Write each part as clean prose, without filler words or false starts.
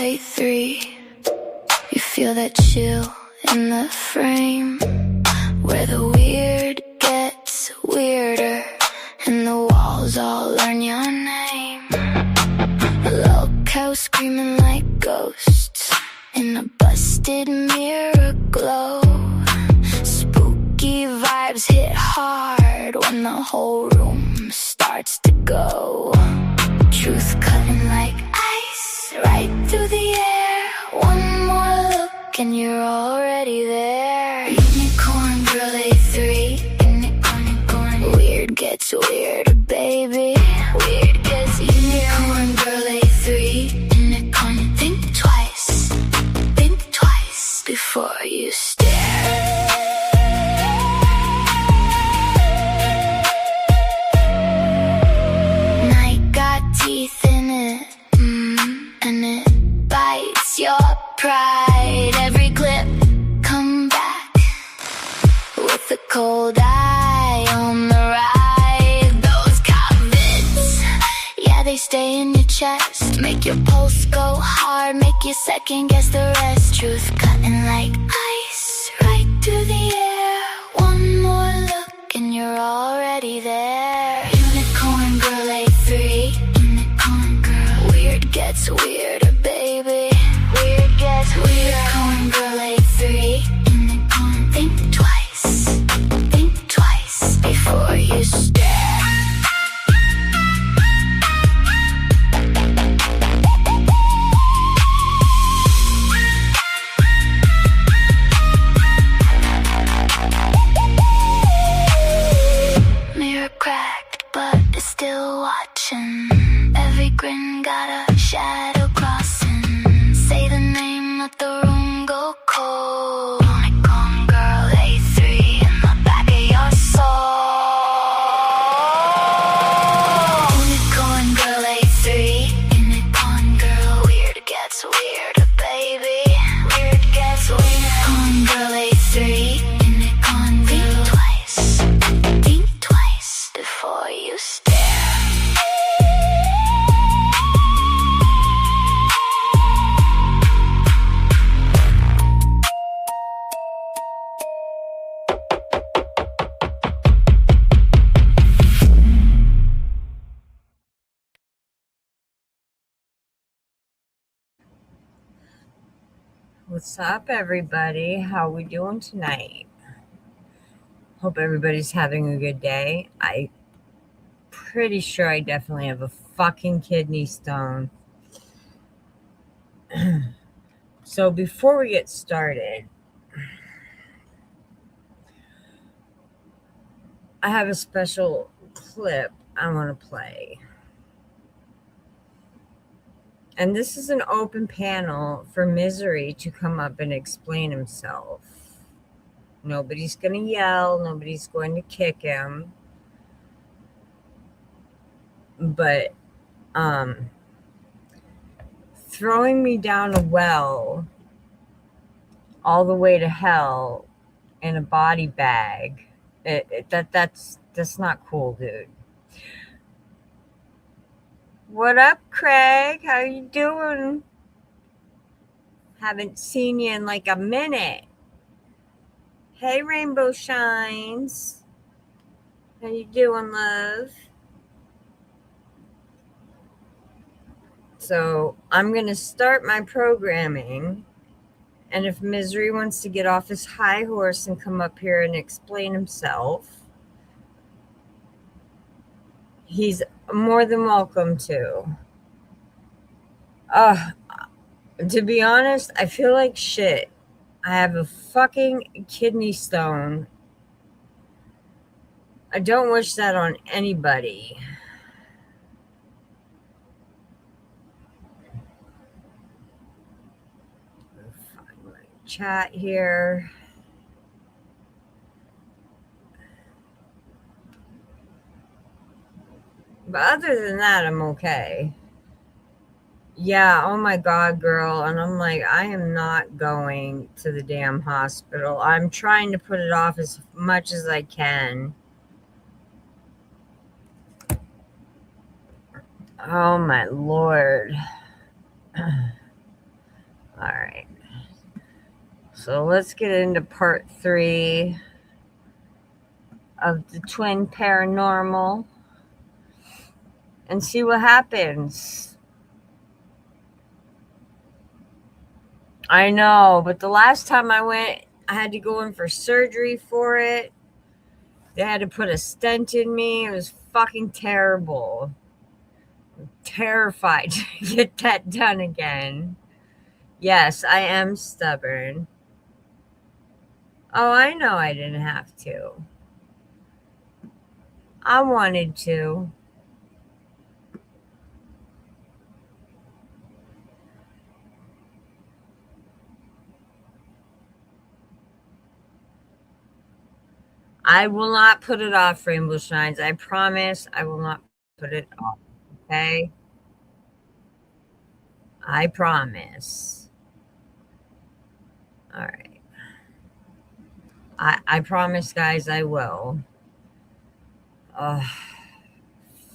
A3. You feel that chill in the frame, where the weird gets weirder and the walls all learn your name. Lolcows screaming like ghosts in a busted mirror glow. Spooky vibes hit hard when the whole room starts to go. Truth cutting like ice right through the air. One more look and you're already there. Unicorn girl A3. Unicorn. Weird gets weirder, baby. Weird gets unicorn girl A3. Unicorn. Think twice before you stare. Teeth in it, and it bites your pride. Every clip, come back with a cold eye on the ride. Those vids, yeah, they stay in your chest. Make your pulse go hard, make you second guess the rest. Truth cutting like ice right through the air. One more look and you're already there. Unicorn girl A3. Gets weirder, baby. Weird gets weirder. Unicorn girl A3. Unicorn. Think twice before you stare. Mirror cracked, but it's still watching. Every grin got a shadow crossing. Say the name, let the room go cold. Unicorn girl A3 in the back of your soul. Unicorn girl A3. Unicorn girl. Weird gets weirder, baby. Weird gets weirder. Unicorn girl A3. Unicorn girl. Think twice before you stare. What's up, everybody? How we doing tonight? Hope everybody's having a good day. I'm pretty sure I definitely have a fucking kidney stone. So before we get started, I have a special clip I want to play. And this is an open panel for Misery to come up and explain himself. Nobody's going to yell. Nobody's going to kick him. But throwing me down a well all the way to hell in a body bag, that's not cool, dude. What up, Craig? How you doing? Haven't seen you in like a minute. Hey, Rainbow Shines. How you doing, love? So I'm going to start my programming. And if Misery wants to get off his high horse and come up here and explain himself, he's more than welcome to. To be honest, I feel like shit. I have a fucking kidney stone. I don't wish that on anybody. Find my chat here. But other than that, I'm okay. Yeah, oh my God, girl. And I'm like, I am not going to the damn hospital. I'm trying to put it off as much as I can. Oh my Lord. right. So let's get into part 3 of the twin paranormal and see what happens. I know, but the last time I went, I had to go in for surgery for it. They had to put a stent in me. It was fucking terrible. I'm terrified to get that done again. Yes, I am stubborn. Oh, I know I didn't have to. I wanted to. I will not put it off, Rainbow Shines. I promise I will not put it off. Okay? I promise. All right. I promise, guys, I will.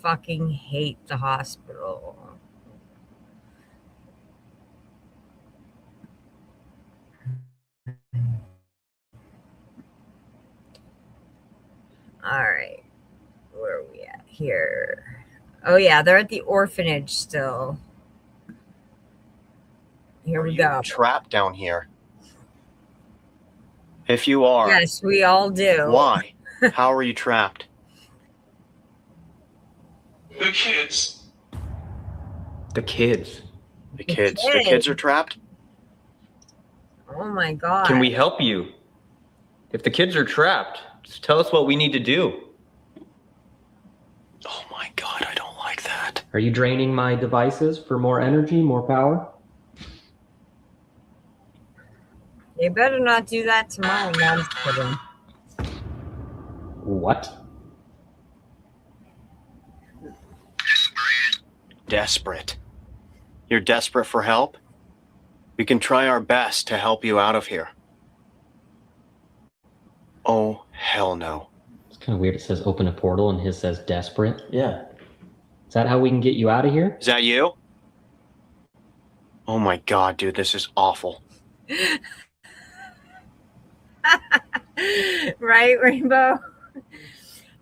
Fucking hate the hospital. All right. Where are we at here? Oh, yeah, they're at the orphanage still. Here we go. Trapped down here. If you are, Yes, we all do. Why? How are you trapped? The kids. The kids. The kids. The kids are trapped? Oh my God. Can we help you? If the kids are trapped, just tell us what we need to do. Oh my God, I don't like that. Are you draining my devices for more energy, more power? They better not do that tomorrow. No, I'm just kidding. What? Desperate. You're desperate for help? We can try our best to help you out of here. Oh, hell no. It's kind of weird. It says open a portal and his says desperate. Yeah. Is that how we can get you out of here? Is that you? Oh my God, dude, this is awful. Right, Rainbow?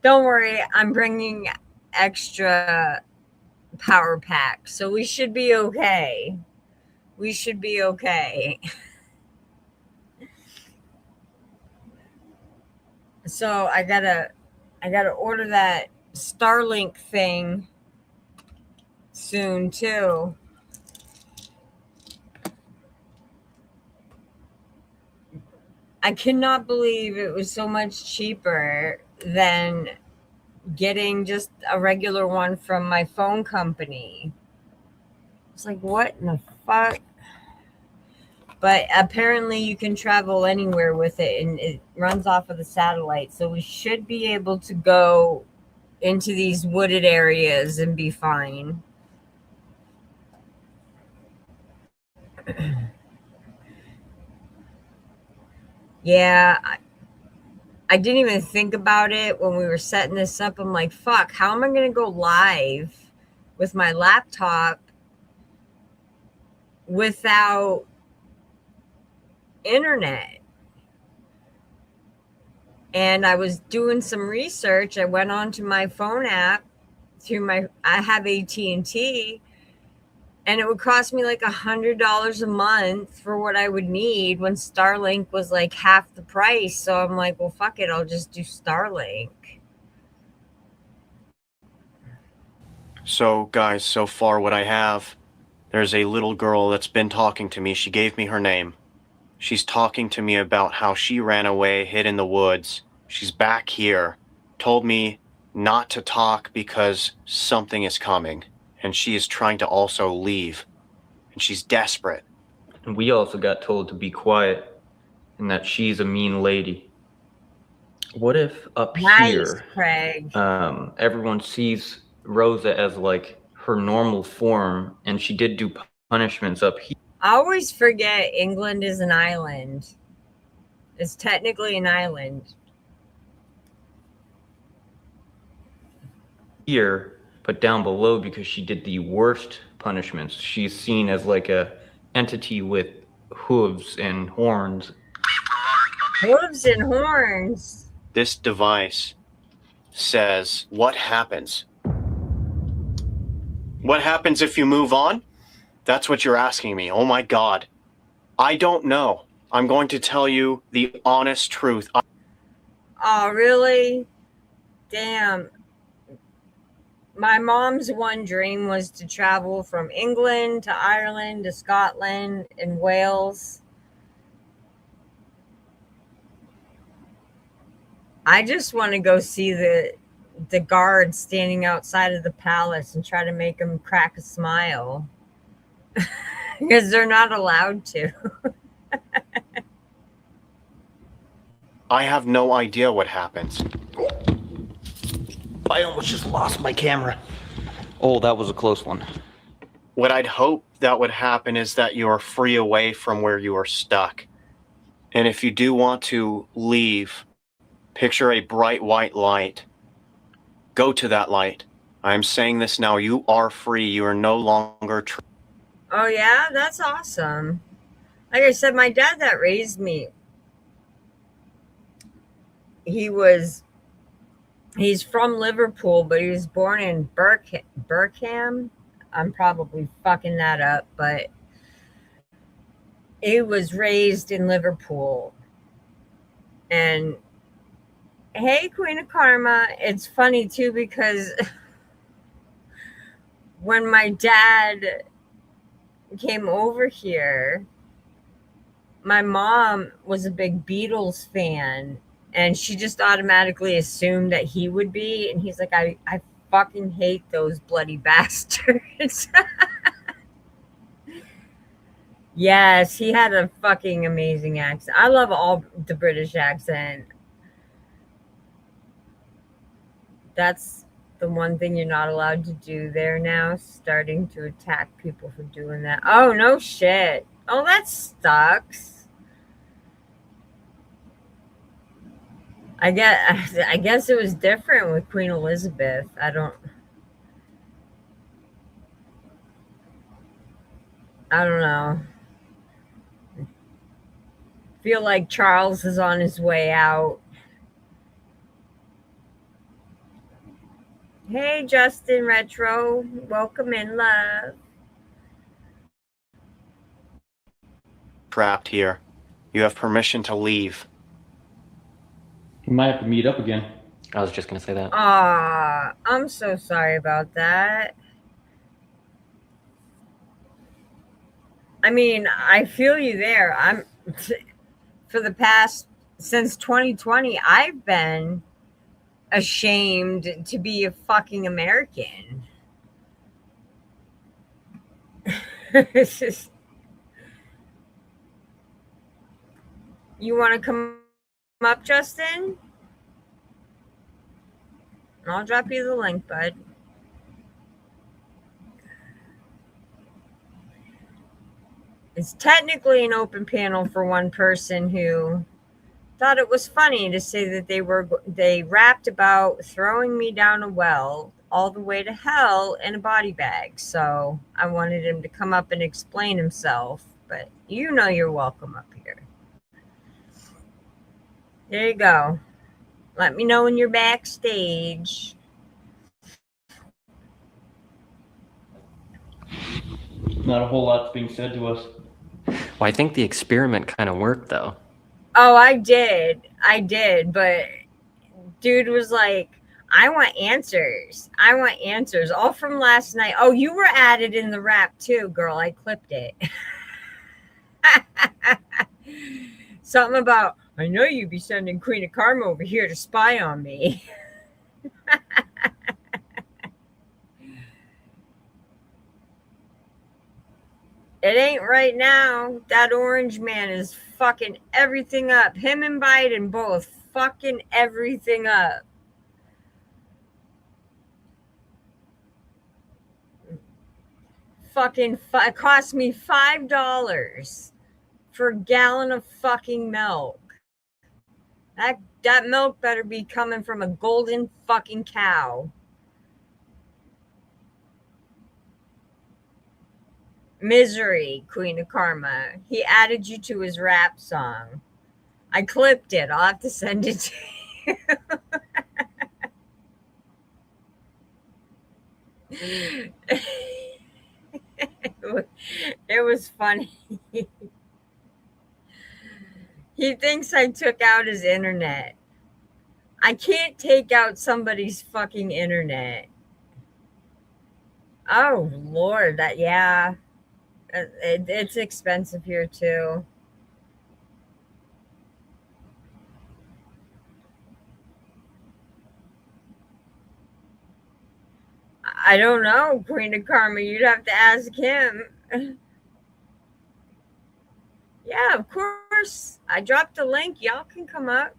Don't worry, I'm bringing extra power pack, so we should be okay. We should be okay. So I gotta order that Starlink thing soon too. I cannot believe it was so much cheaper than getting just a regular one from my phone company. It's like, what in the fuck? But apparently you can travel anywhere with it, and it runs off of the satellite. So we should be able to go into these wooded areas and be fine. Yeah, I didn't even think about it when we were setting this up. I'm like, fuck, how am I going to go live with my laptop without internet? And I was doing some research. I went onto my phone app I have AT&T, and it would cost me like $100 a month for what I would need when Starlink was like half the price. So I'm like, well, fuck it. I'll just do Starlink. So, guys, so far what I have, there's a little girl that's been talking to me. She gave me her name. She's talking to me about how she ran away, hid in the woods. She's back here. Told me not to talk because something is coming. And she is trying to also leave. And she's desperate. And we also got told to be quiet and that she's a mean lady. What if up here, Craig. everyone sees Rosa as like her normal form, and she did do punishments up here? I always forget England is an island. It's technically an island. Here, but down below, because she did the worst punishments, she's seen as like a entity with hooves and horns. Hooves and horns. This device says, what happens? What happens if you move on? That's what you're asking me. Oh my God. I don't know. I'm going to tell you the honest truth. Oh, really? Damn. My mom's one dream was to travel from England to Ireland to Scotland and Wales. I just want to go see the guards standing outside of the palace and try to make them crack a smile. Because they're not allowed to. I have no idea what happens. I almost just lost my camera. Oh, that was a close one. What I'd hope that would happen is that you are free away from where you are stuck. And if you do want to leave, picture a bright white light. Go to that light. I'm saying this now. You are free. You are no longer Oh, yeah? That's awesome. Like I said, my dad that raised me, he's from Liverpool, but he was born in Birkham. I'm probably fucking that up, but he was raised in Liverpool. And hey, Queen of Karma, it's funny too because when my dad came over here, my mom was a big Beatles fan, and she just automatically assumed that he would be. And he's like, I fucking hate those bloody bastards. Yes, he had a fucking amazing accent. I love all the British accent. That's the one thing you're not allowed to do there now, starting to attack people for doing that. Oh, no shit. Oh, that sucks. I guess it was different with Queen Elizabeth. I don't know. Feel like Charles is on his way out. Hey, Justin Retro. Welcome in, love. trapped here. You have permission to leave. We might have to meet up again. I was just gonna say that. Aw, I'm so sorry about that. I mean, I feel you there. Since 2020, I've been ashamed to be a fucking American. It's just, you want to come up, Justin? I'll drop you the link, bud. It's technically an open panel for one person who thought it was funny to say that they rapped about throwing me down a well all the way to hell in a body bag. So I wanted him to come up and explain himself, but you know you're welcome up here. There you go. Let me know when you're backstage. Not a whole lot's being said to us. Well, I think the experiment kind of worked, though. Oh, I did, but dude was like, I want answers, all from last night. Oh, you were added in the rap too, girl. I clipped it. Something about, I know you'd be sending Queen of Karma over here to spy on me. It ain't right now. That orange man is fucking everything up. Him and Biden both fucking everything up. Fucking cost me $5 for a gallon of fucking milk. That milk better be coming from a golden fucking cow. Misery, Queen of Karma. He added you to his rap song. I clipped it. I'll have to send it to you. It was funny. He thinks I took out his internet. I can't take out somebody's fucking internet. Oh, Lord. Yeah. It's expensive here, too. I don't know, Queen of Karma. You'd have to ask him. Yeah, of course. I dropped a link. Y'all can come up.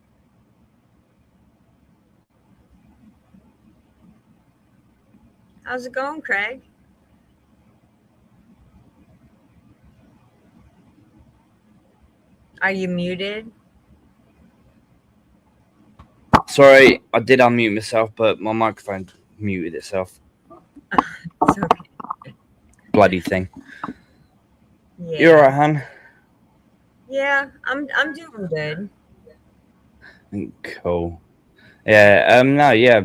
How's it going, Craig? Are you muted? Sorry, I did unmute myself, but my microphone muted itself. It's okay. Bloody thing. Yeah. You alright, Han? Yeah, I'm doing good. Cool. Yeah, no, yeah.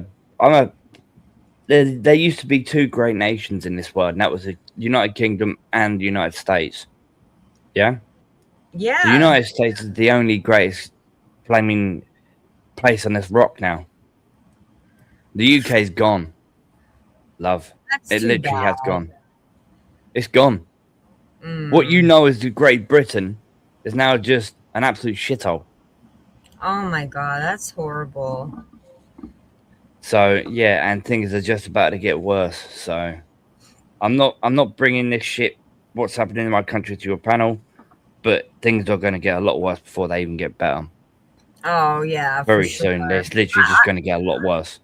There used to be two great nations in this world, and that was the United Kingdom and the United States. Yeah? Yeah. The United States is the only greatest flaming place on this rock now. The UK's gone. Love. That's It too literally has bad. gone. It's gone. Mm. What you know as the Great Britain is now just an absolute shithole. Oh my God, that's horrible. So yeah, and things are just about to get worse. So I'm not bringing this shit, what's happening in my country, to your panel, but things are going to get a lot worse before they even get better. Oh yeah, Very for sure. soon. It's literally just going to get a lot worse.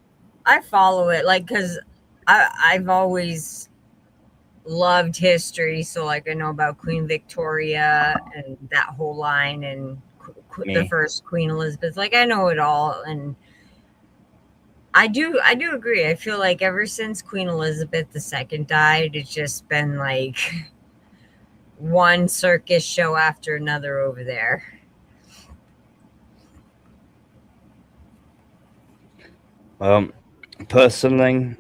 I follow it, like, because I've always loved history, so like I know about Queen Victoria and that whole line, and the first Queen Elizabeth. Like I know it all, and I do agree. I feel like ever since Queen Elizabeth II died, it's just been like one circus show after another over there. Personally,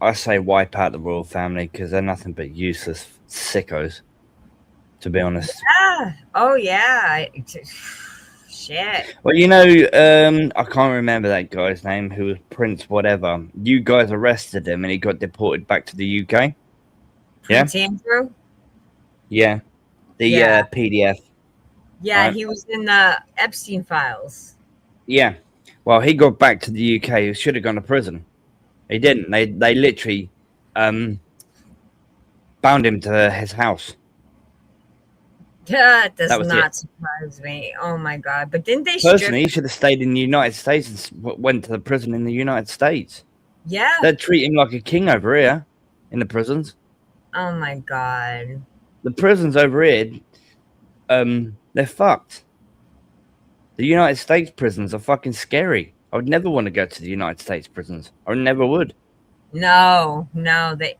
I say wipe out the royal family because they're nothing but useless sickos, to be honest. Yeah. Oh yeah. Shit. Well, you know, I can't remember that guy's name, who was Prince whatever. You guys arrested him and he got deported back to the UK. Prince Andrew? Yeah. The PDF. Yeah, right? he was in the Epstein files. Yeah. Well, he got back to the UK. He should have gone to prison. He didn't. They literally bound him to his house. That does not surprise me. Oh my God. But didn't they Personally, he should have stayed in the United States and went to the prison in the United States. Yeah. They'd treat him like a king over here in the prisons. Oh my God. The prisons over here, they're fucked. The United States prisons are fucking scary. I would never want to go to the United States prisons. I never would. No, they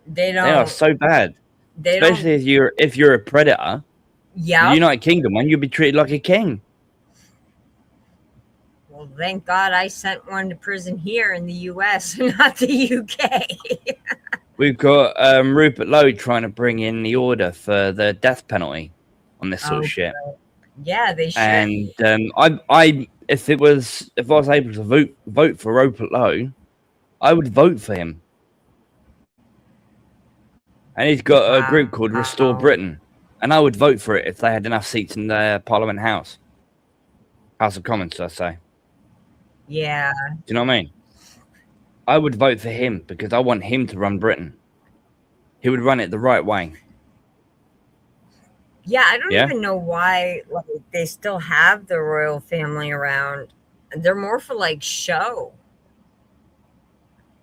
don't. They are so bad. They Especially if you're a predator. Yeah. The United Kingdom, man, you'll be treated like a king. Well, thank God I sent one to prison here in the US, not the UK. We've got Rupert Lowe trying to bring in the order for the death penalty on this sort of shit. Yeah, they should. And if I was able to vote for Rupert Lowe, I would vote for him. And he's got a group called Restore Britain, and I would vote for it if they had enough seats in the Parliament House of Commons, I say. Yeah. Do you know what I mean? I would vote for him because I want him to run Britain. He would run it the right way. Yeah, I don't even know why they still have the royal family around. They're more for like show.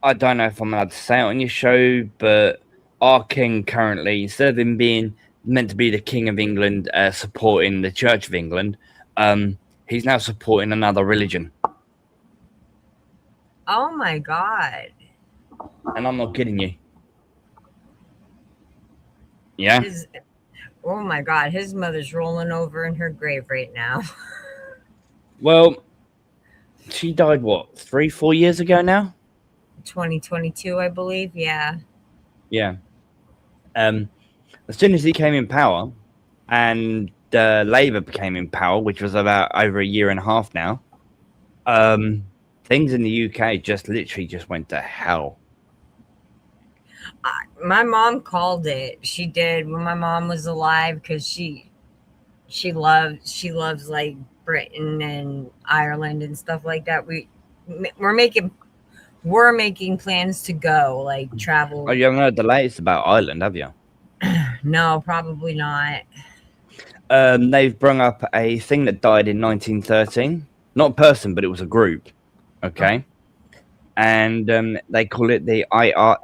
I don't know if I'm allowed to say it on your show, but our king currently, instead of him being meant to be the King of England, supporting the Church of England, he's now supporting another religion. Oh my God. And I'm not kidding you. Yeah. Oh my God, his mother's rolling over in her grave right now. Well, she died, what, 3-4 years ago now? 2022, I believe. Yeah. Yeah. As soon as he came in power and Labour became in power, which was about over a year and a half now, things in the UK just literally just went to hell. My mom called it. She did when my mom was alive because she loves like Britain and Ireland and stuff like that. We're making plans to go, like travel. Oh, you haven't heard the latest about Ireland, have you? No, probably not. They've brought up a thing that died in 1913. Not a person, but it was a group. Okay. And they call it the ICA.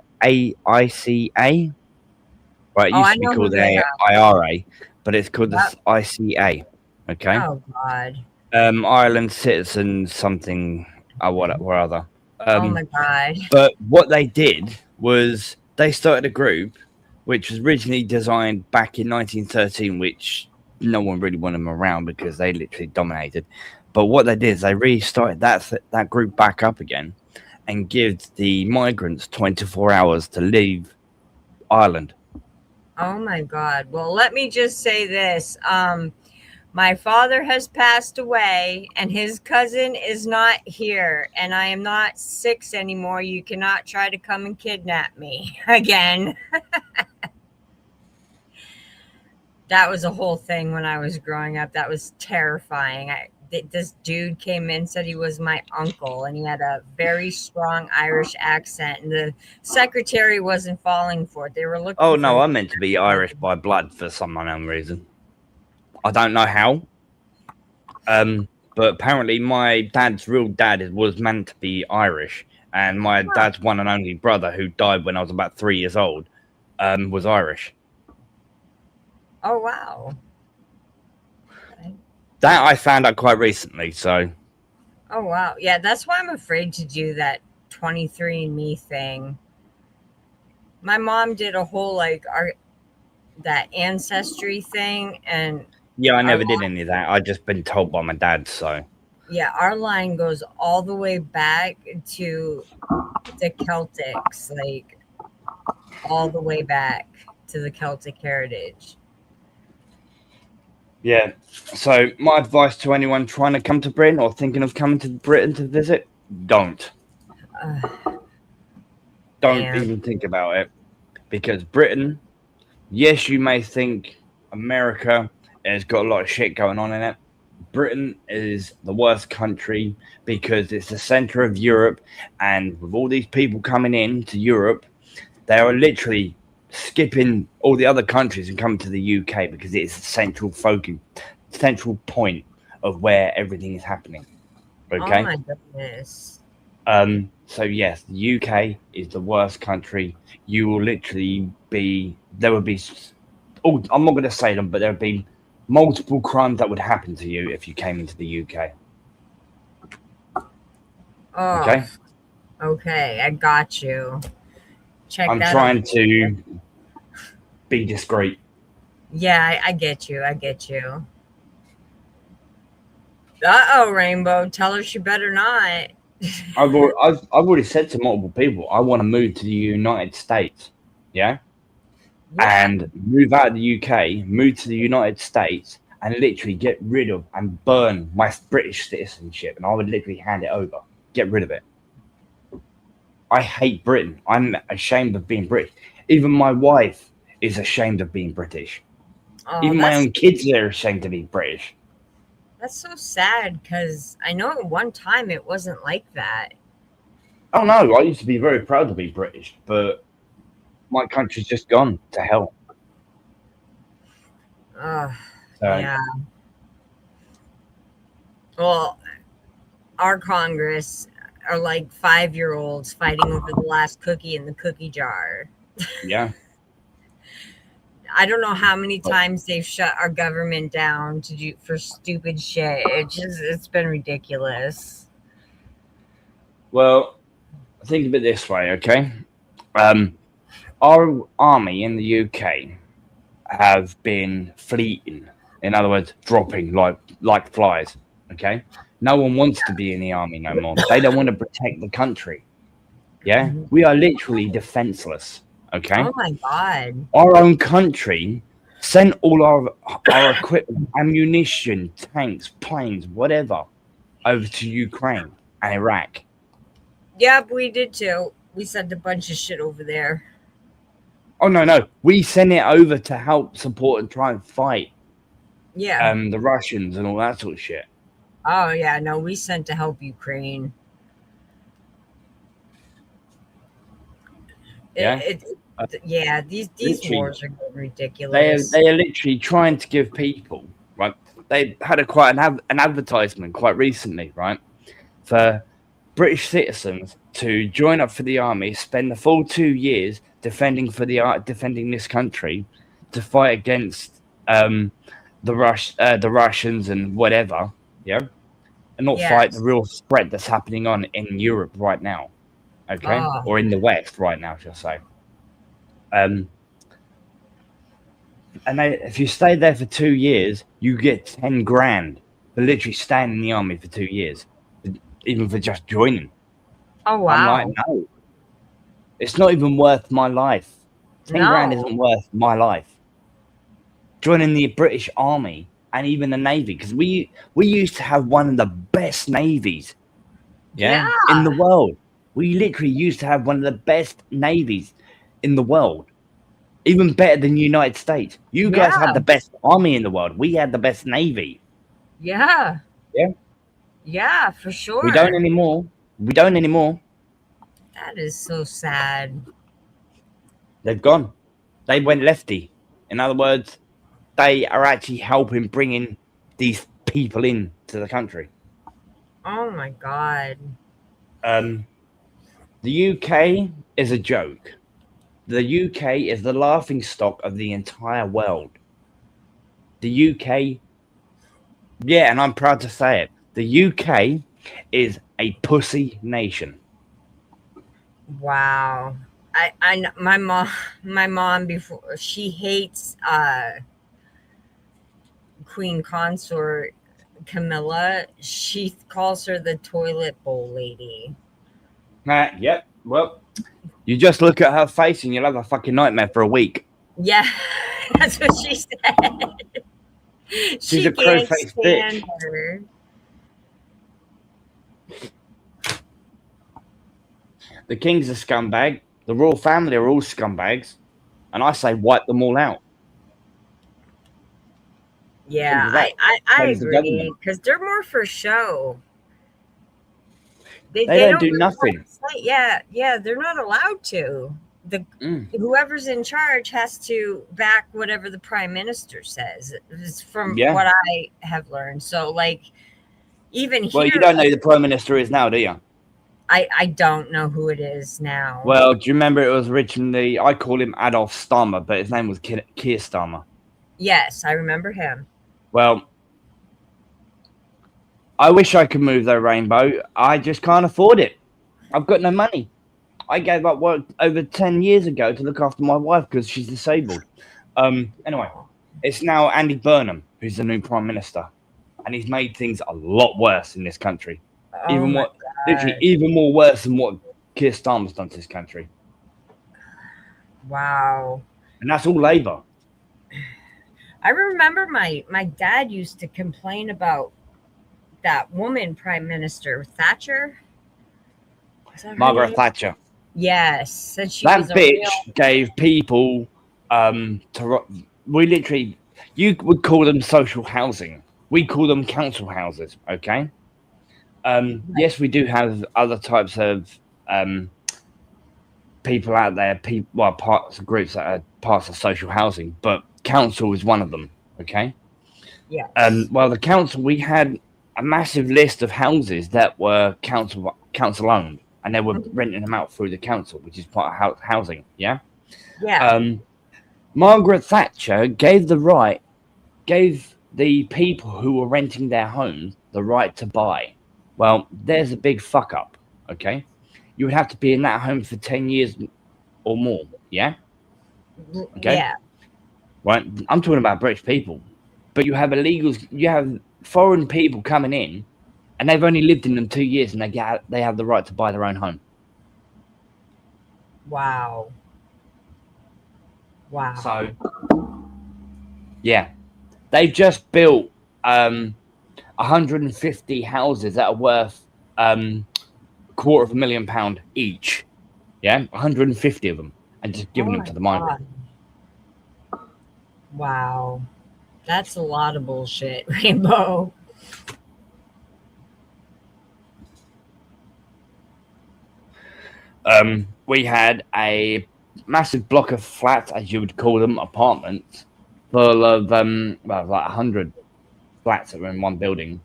Right, it Oh, used I to be know who called they the are. IRA, but it's called Yep. the ICA. Okay. Oh God. Ireland citizens something or other. Oh my God. But what they did was they started a group which was originally designed back in 1913, which no one really wanted them around because they literally dominated. But what they did is they restarted that group back up again and give the migrants 24 hours to leave Ireland. Oh my God. Well, let me just say this. My father has passed away and his cousin is not here, and I am not 6 anymore. You cannot try to come and kidnap me again. That was a whole thing when I was growing up. That was terrifying. This dude came in, said he was my uncle, and he had a very strong Irish accent, and the secretary wasn't falling for it. They were looking Oh for no, I'm meant to be Irish by blood for some unknown reason. I don't know how. But apparently my dad's real dad was meant to be Irish, and my dad's one and only brother, who died when I was about 3 years old, was Irish. Oh wow. That I found out quite recently, so. Oh wow. Yeah, that's why I'm afraid to do that 23andMe thing. My mom did a whole that ancestry thing, and Yeah, I never did any of that. I just been told by my dad, so. yeah, our line goes all the way back to the Celtics, like all the way back to the Celtic heritage. Yeah. So my advice to anyone trying to come to Britain or thinking of coming to Britain to visit, don't. Don't Damn. even think about it. Because Britain, yes, you may think America has got a lot of shit going on in it. Britain is the worst country because it's the center of Europe, and with all these people coming in to Europe, they are literally skipping all the other countries and coming to the UK because it is the central point of where everything is happening. Okay. Oh my goodness. So yes, the UK is the worst country. You will literally there would be, I'm not going to say them, but there would be multiple crimes that would happen to you if you came into the UK. Oh, okay, I got you. I'm trying to be discreet. Yeah, I get you. I get you. Uh-oh, Rainbow. Tell her she better not. I've already said to multiple people, I want to move to the United States. Yeah? And move out of the UK, move to the United States, and literally get rid of and burn my British citizenship. And I would literally hand it over. Get rid of it. I hate Britain. I'm ashamed of being British. Even my wife is ashamed of being British. Oh, even my own kids are ashamed to be British. That's so sad, because I know at one time it wasn't like that. Oh no, I used to be very proud to be British, but my country's just gone to hell. Yeah. Well, our Congress are like 5-year-olds fighting over the last cookie in the cookie jar. Yeah. I don't know how many times they've shut our government down for stupid shit. It's been ridiculous. Well, think of it this way, okay? Our army in the UK have been fleeting. In other words, dropping like flies. Okay, no one wants to be in the army no more. They don't want to protect the country. Yeah, we are literally defenseless. Okay, Oh my God. our own country sent all our equipment, ammunition, tanks, planes, whatever, over to Ukraine and Iraq. Yep, we did too. We sent a bunch of shit over there. Oh no, we sent it over to help support and try and fight Yeah. the Russians and all that sort of shit. Oh yeah, no, we sent to help Ukraine. Yeah. Yeah, these Literally, wars are getting ridiculous. They are literally trying to give people, right? They had an advertisement quite recently, right, for British citizens to join up for the army, spend the full 2 years defending this country, to fight against the Russians and whatever, yeah, and not fight the real threat that's happening in Europe right now, okay, or in the West right now, shall I say. And if you stay there for 2 years, you get 10 grand for literally staying in the army for 2 years, even for just joining. Oh wow! I'm like, no, it's not even worth my life. 10 grand isn't worth my life. Joining the British Army and even the Navy, because we used to have one of the best navies, in the world. We literally used to have one of the best navies in the world, even better than the United States. You guys had the best army in the world. We had the best navy. Yeah, for sure. We don't anymore. That is so sad. They've gone. They went lefty. In other words, they are actually helping bringing these people in to the country. Oh my God. The UK is a joke. The UK is the laughing stock of the entire world. The UK, and I'm proud to say it, the UK is a pussy nation. Wow. My mom before, she hates Queen Consort Camilla. She calls her the toilet bowl lady. Yep. Well, you just look at her face and you'll have a fucking nightmare for a week. Yeah, that's what she said. She's a crow-faced bitch. Her. The king's a scumbag. The royal family are all scumbags. And I say wipe them all out. Yeah, I agree. Because they're more for show. They don't do nothing. Yeah, they're not allowed to. Whoever's in charge has to back whatever the prime minister says. It's from what I have learned. So, like, even here. Well, you don't know who the prime minister is now, do you? I don't know who it is now. Well, do you remember it was originally, I call him Adolf Starmer, but his name was Keir Starmer. Yes, I remember him. Well, I wish I could move their rainbow. I just can't afford it. I've got no money. I gave up work over 10 years ago to look after my wife because she's disabled. Anyway, it's now Andy Burnham who's the new prime minister, and he's made things a lot worse in this country. Even more worse than what Keir Starmer's done to this country. Wow. And that's all Labour. I remember my dad used to complain about that woman prime minister, Thatcher. Margaret Thatcher. Yes, said she that was bitch gave people you would call them social housing. We call them council houses, okay? Yes, we do have other types of people out there, parts of groups that are parts of social housing, but council is one of them, okay? Yeah. Well, the council, we had a massive list of houses that were council owned, and they were renting them out through the council, which is part of housing, yeah? Yeah. Margaret Thatcher gave the people who were renting their homes the right to buy. Well, there's a big fuck up, okay? You would have to be in that home for 10 years or more, yeah? Okay? Yeah. right? I'm talking about British people, but you have illegals, you have foreign people coming in, and they've only lived in them 2 years, and they have the right to buy their own home. Wow. Wow. So, yeah, they've just built 150 houses that are worth £250,000 each. Yeah, 150 of them, and just giving them to the migrants. Wow. That's a lot of bullshit, Rainbow. We had a massive block of flats, as you would call them, apartments, full of like 100 flats that were in one building,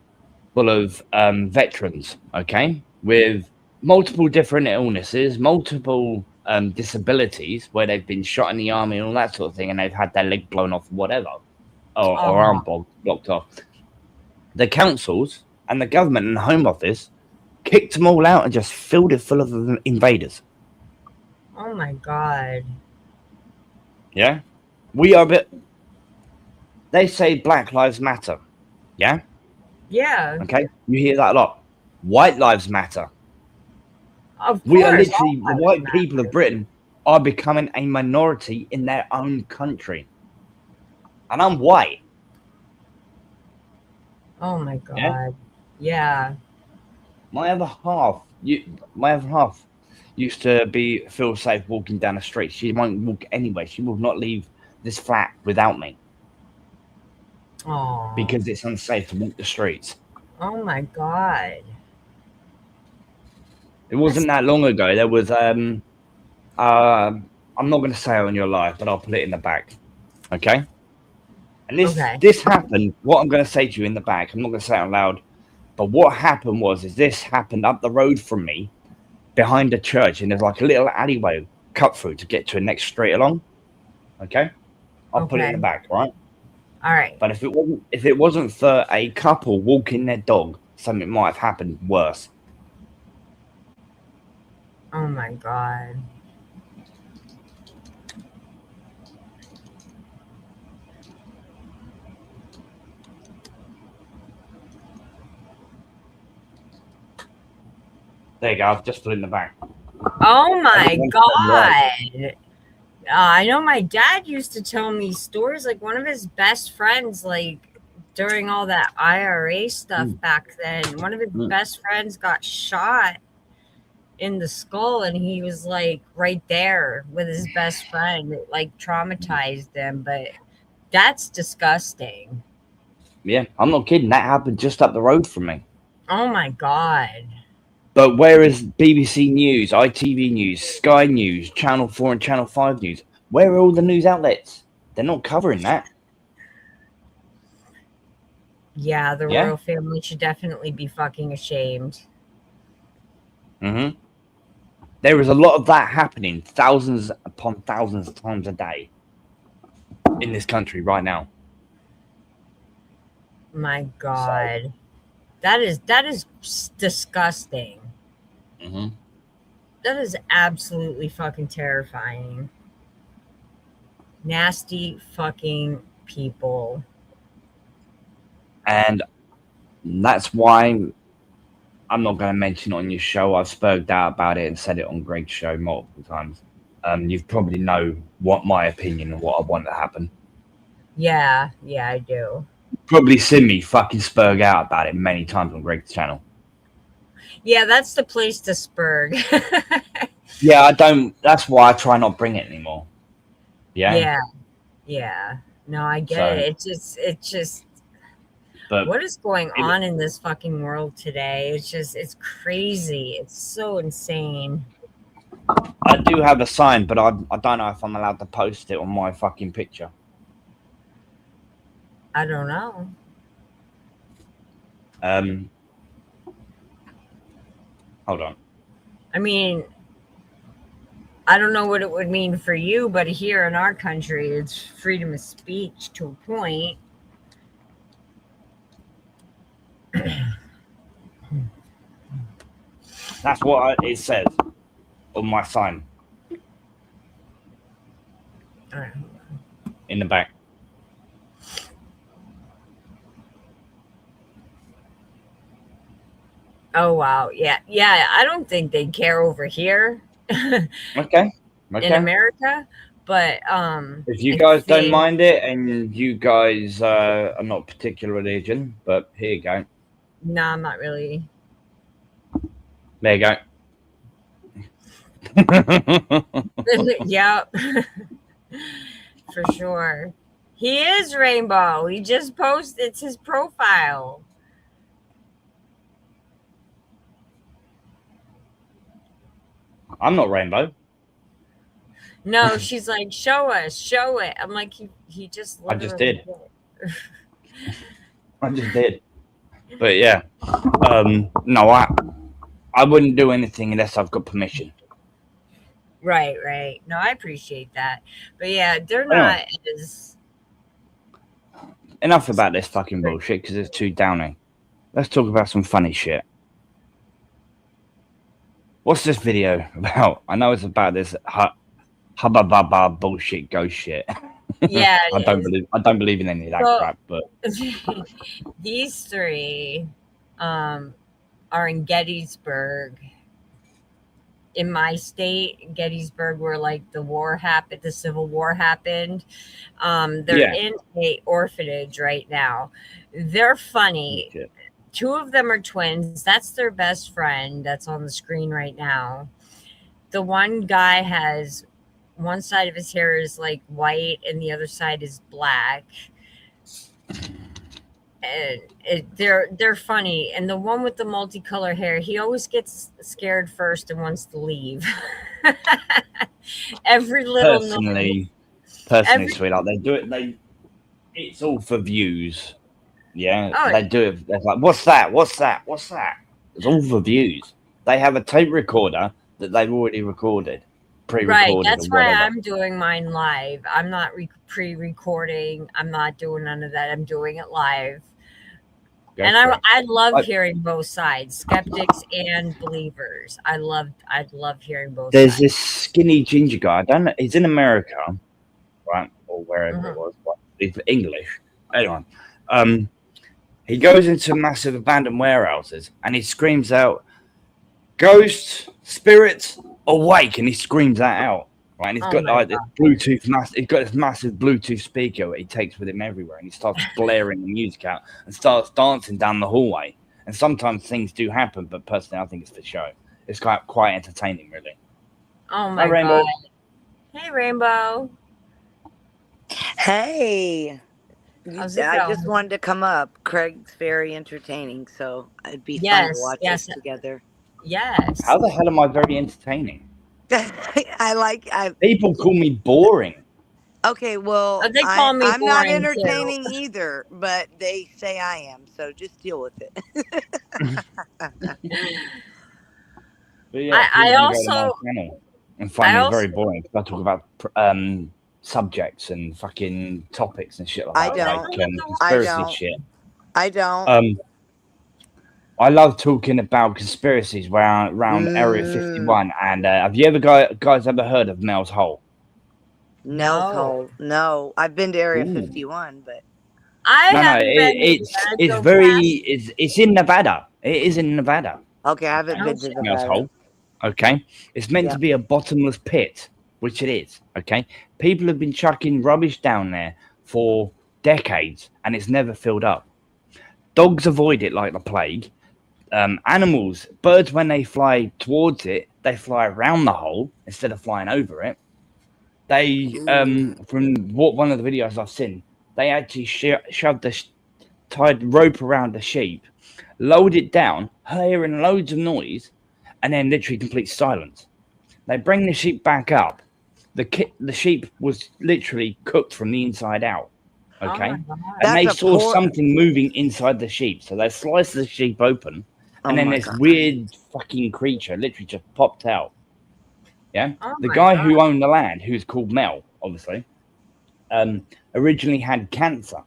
full of veterans, okay, with multiple different illnesses, multiple disabilities, where they've been shot in the army and all that sort of thing, and they've had their leg blown off, whatever, or arm blocked off. The councils and the government and the Home Office kicked them all out and just filled it full of invaders. Oh my God. Yeah, we are a bit. They say Black Lives Matter. Yeah. Yeah. Okay, you hear that a lot. White Lives Matter. Of course. We are literally, the white people of Britain are becoming a minority in their own country. And I'm white. Oh my God. Yeah. My other half used to feel safe walking down the street. She won't walk anywhere. She will not leave this flat without me. Oh. Because it's unsafe to walk the streets. Oh my God. It wasn't that long ago. There was I'm not going to say it on your live, but I'll put it in the back. Okay? And this happened. What I'm going to say to you in the back, I'm not going to say it out loud, but what happened is this happened up the road from me, behind a church, and there's like a little alleyway cut through to get to the next street along. Okay? I'll put it in the back, right? All right. But if it wasn't for a couple walking their dog, something might have happened worse. Oh my God. There you go. I've just put it in the back. Oh my God. I know my dad used to tell me stories, like one of his best friends, like during all that IRA stuff back then, one of his best friends got shot in the skull, and he was like right there with his best friend. It like traumatized him, but that's disgusting. Yeah, I'm not kidding. That happened just up the road from me. Oh my God. But where is BBC News, ITV News, Sky News, Channel 4 and Channel 5 News? Where are all the news outlets? They're not covering that. Yeah, the royal family should definitely be fucking ashamed. Mm-hmm. There is a lot of that happening, thousands upon thousands of times a day in this country right now. My God. So, that is disgusting. Mm-hmm. That is absolutely fucking terrifying. Nasty fucking people. And that's why I'm not going to mention it on your show. I've spoke out about it and said it on Greg's show multiple times. You probably know what my opinion and what I want to happen. Yeah, I do. Probably seen me fucking spurg out about it many times on Greg's channel. Yeah, that's the place to spurg. Yeah, I don't. That's why I try not bring it anymore. Yeah. No, I get it. It's just. But what is going on in this fucking world today? It's crazy. It's so insane. I do have a sign, but I don't know if I'm allowed to post it on my fucking picture. I don't know. Hold on. I mean, I don't know what it would mean for you, but here in our country, it's freedom of speech to a point. That's what it says on my sign. All right. In the back. Oh wow, yeah, yeah. I don't think they care over here Okay. in America, but If you I guys don't think mind it, and you guys are not particular religion, but here you go. no, I'm not really. There you go. Yep, for sure. He is rainbow. He just posted. It's his profile. I'm not rainbow. No, she's like, show us, show it. I'm like, he just I just literally did. I just did. But yeah, no, I wouldn't do anything unless I've got permission. Right, right. No, I appreciate that. But yeah, they're Anyway. not as Enough about this fucking bullshit because it's too downing. Let's talk about some funny shit. What's this video about? I know it's about this hubba bullshit ghost shit. yeah. I don't believe in any of that crap, but these three are in Gettysburg. In my state, Gettysburg, where like the Civil War happened. They're in a orphanage right now. They're funny. Shit. Two of them are twins. That's their best friend that's on the screen right now. The one guy has one side of his hair is like white and the other side is black. And they're funny. And the one with the multicolor hair, he always gets scared first and wants to leave. Every little personally, sweetheart, they do it. It's all for views. Yeah, they do it. They're like, what's that? What's that? What's that? It's all for views. They have a tape recorder that they've already recorded, pre-recorded. Right, that's why I'm doing mine live. I'm not pre-recording. I'm not doing none of that. I'm doing it live. And I love hearing both sides, skeptics and believers. I love hearing both There's sides. this skinny ginger guy. I don't know. He's in America, right, or wherever it was. He's English. Anyway, he goes into massive abandoned warehouses and he screams out, "Ghosts, spirits, awake!" And he screams that out. Right, and he's got like this Bluetooth he's got this massive Bluetooth speaker that he takes with him everywhere, and he starts blaring the music out and starts dancing down the hallway. And sometimes things do happen, but personally, I think it's for show. It's quite entertaining, really. Oh my God! Hey, Rainbow. Hey. I just wanted to come up. Craig's very entertaining, so it'd be fun to watch us together. Yes. How the hell am I very entertaining? People call me boring. Okay, well, they call me I'm not boring entertaining too. either, but they say I am, so just deal with it. But yeah, I also and find me very boring because I talk about subjects and fucking topics and shit like that. Conspiracy shit. I don't. I love talking about conspiracies around Area 51. And have you guys ever heard of Mel's Hole? Mel's Hole? No, I've been to Area 51, but it's in Nevada. It is in Nevada. Okay, I haven't been to Mel's Hole. Okay, it's meant to be a bottomless pit, which it is. Okay, people have been chucking rubbish down there for decades, and it's never filled up. Dogs avoid it like the plague. Animals, birds, when they fly towards it, they fly around the hole instead of flying over it. They, from one of the videos I've seen, they actually tied rope around the sheep, lowered it down, hearing loads of noise, and then literally complete silence. They bring the sheep back up. The sheep was literally cooked from the inside out. Okay, and they saw something moving inside the sheep, so they sliced the sheep open, and then this weird fucking creature literally just popped out. Yeah, the guy who owned the land, who's called Mel, obviously, originally had cancer,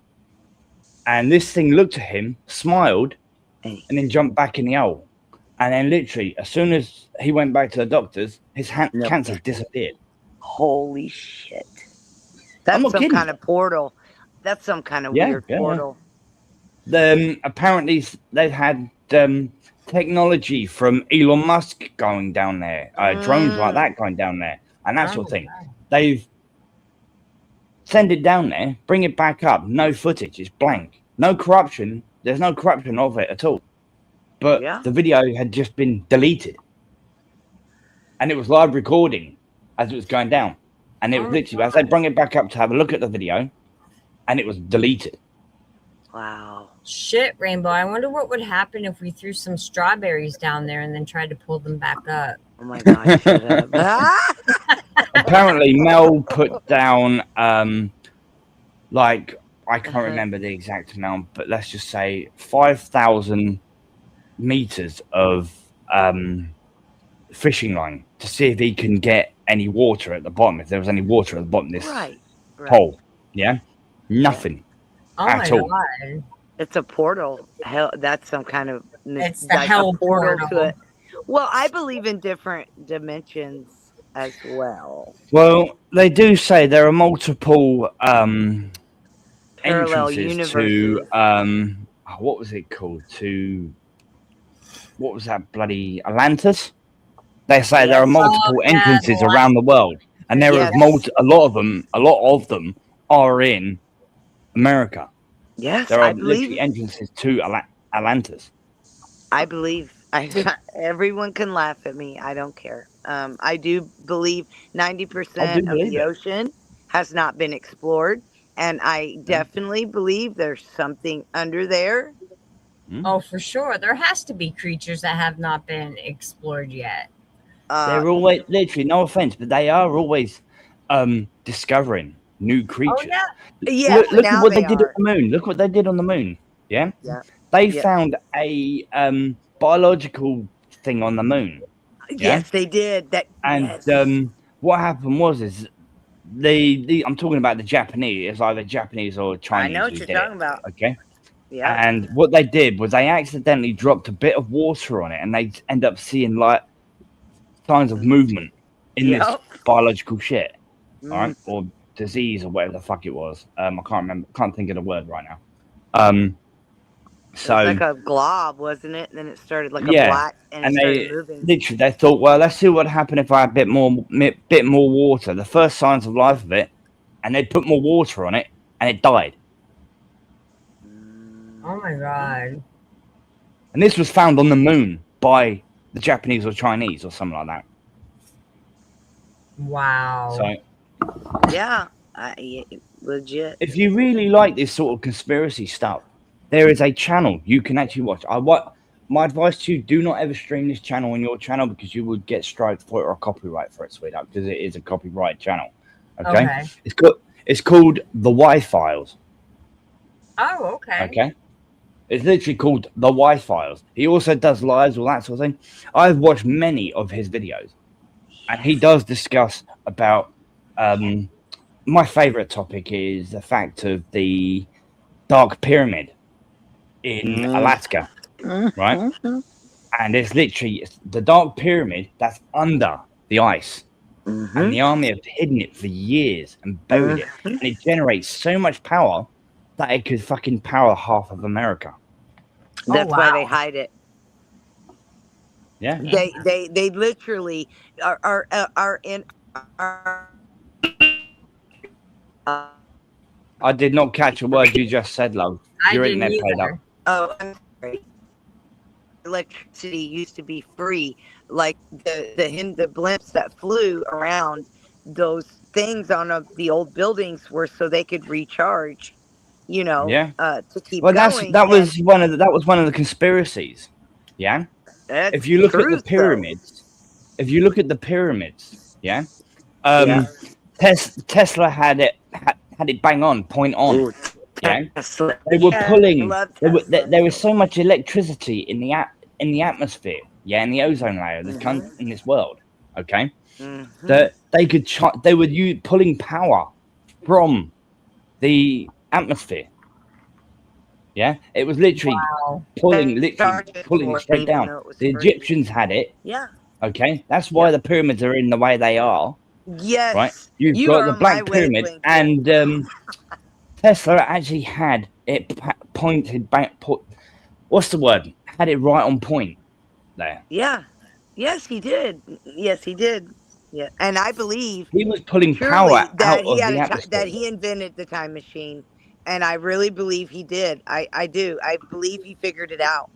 and this thing looked at him, smiled, and then jumped back in the hole. And then literally, as soon as he went back to the doctors, his cancer disappeared. Holy shit! That's some kind of portal. That's some kind of weird portal. Apparently they've had technology from Elon Musk going down there, drones like that going down there, and that sort of thing. They've send it down there, bring it back up. No footage, it's blank. No corruption. There's no corruption of it at all. But the video had just been deleted, and it was live recording as it was going down, and it was literally as they bring it back up to have a look at the video, and it was deleted. Wow. Shit, Rainbow. I wonder what would happen if we threw some strawberries down there and then tried to pull them back up. Oh my God. Apparently, Mel put down, like, I can't remember the exact amount, but let's just say 5,000 meters of fishing line to see if he can get any water at the bottom, if there was any water at the bottom of this hole. Yeah? Nothing. At all. God. It's a portal. Hell, that's some kind of it's the hell portal to it. Well, I believe in different dimensions as well. Well, they do say there are multiple parallel entrances universes. To what was it called? To what was that bloody Atlantis? They say there are multiple entrances around the world, and there are a lot of them are in America. Yes, there are I believe literally entrances to Atlantis. I believe. Everyone can laugh at me. I don't care. I do believe 90% of the ocean has not been explored, and I definitely believe there's something under there. Oh, for sure. There has to be creatures that have not been explored yet. They're always, literally, no offense, but they are always discovering new creatures. Oh, yeah. Yeah, look at what they did on the moon. Look what they did on the moon. Yeah? They found a biological thing on the moon. Yes, they did. What happened was I'm talking about the Japanese. It's either Japanese or Chinese. I know what you're talking about. Okay. Yeah. And what they did was they accidentally dropped a bit of water on it, and they end up seeing like signs of movement in this biological shit, all right, or disease or whatever the fuck it was. I can't think of the word right now. So it was like a glob, wasn't it? And then it started like a black, and it started moving. Literally, they thought, well, let's see what happened if I had a bit more water. The first signs of life of it, and they put more water on it, and it died. Oh my God! And this was found on the moon by the Japanese or Chinese or something like that. Wow. So, yeah, legit. If you really like this sort of conspiracy stuff, there is a channel you can actually watch. My advice to you: do not ever stream this channel on your channel because you would get striked for it or copyright for it, sweetheart, because it is a copyright channel. Okay. It's called the Y-Files. Oh, okay. Okay. It's literally called the Y-Files. He also does lives, all that sort of thing. I've watched many of his videos, and he does discuss about. My favorite topic is the fact of the Dark Pyramid in Alaska, right? And it's literally the Dark Pyramid that's under the ice, and the army have hidden it for years and buried it, and it generates so much power that it could fucking power half of America. That's why they hide it. Yeah, they literally are in our. I did not catch a word you just said, love. You're in there paid up. Oh, I'm sorry. Electricity used to be free, like the blimps that flew around. Those things on the old buildings were so they could recharge. You know, to keep going. That was one of the conspiracies. Yeah. If you look at the pyramids, Tesla had it bang on, point on. Ooh, yeah, they were pulling. There was so much electricity in the atmosphere, in the ozone layer, in this world. Okay, that they could they were pulling power from the atmosphere. Yeah, it was literally pulling it straight down. The Egyptians had it. Yeah. Okay, that's why the pyramids are in the way they are. Yes. Right. You've got the Black Pyramid, and Tesla actually had it pointed back. What's the word? Had it right on point. there. Yeah. Yes, he did. Yes, he did. Yeah, and I believe He was pulling power truly that out he of had the that atmosphere. he invented the time machine, and I really believe he did. I do. I believe he figured it out.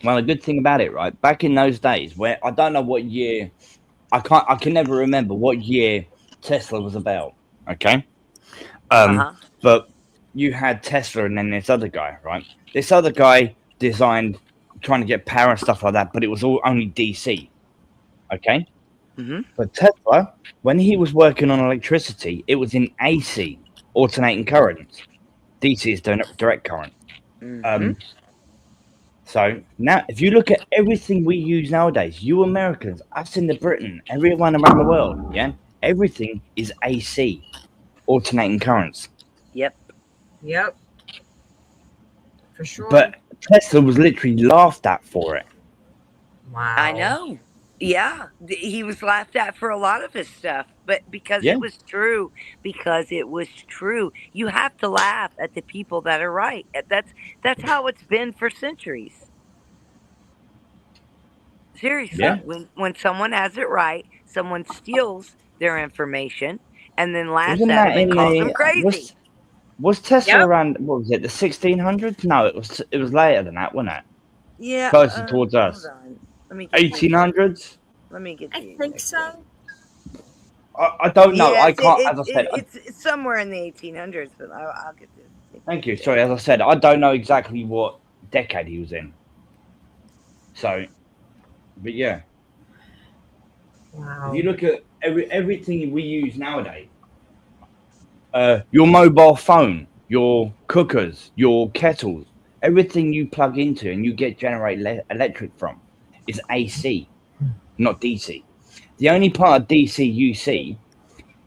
Well, the good thing about it, right? Back in those days, where I don't know what year, I can never remember what year Tesla was about. Okay, Uh-huh. but you had Tesla, and then this other guy, right? This other guy designed trying to get power and stuff like that, but it was all only DC. Okay, Mm-hmm. but Tesla, when he was working on electricity, it was in AC, alternating currents. DC is direct current. Mm-hmm. So now, if you look at everything we use nowadays, you Americans, us in the Britain, everyone around the world, yeah, everything is AC, alternating currents. Yep. Yep. For sure. But Tesla was literally laughed at for it. Wow. I know. Yeah, he was laughed at for a lot of his stuff, but because Yeah. it was true, you have to laugh at the people that are right. That's how it's been for centuries. Seriously, Yeah. when someone has it right, someone steals their information and then laughs Wasn't at that them and in calls them the crazy. was Tesla Yep. around? What was it? The 1600s? No, it was later than that, wasn't it? Yeah, Closer towards us. Hold on. Let me get 1800s. Let me get. I the think exact so. date. I don't know. Yes, I can't. As I said, it's somewhere in the 1800s, but I'll get this. thank you. Sorry, as I said, I don't know exactly what decade he was in. So, but yeah. Wow. If you look at everything we use nowadays, your mobile phone, your cookers, your kettles, everything you plug into and you get electric from is AC, not DC. The only part of DC you see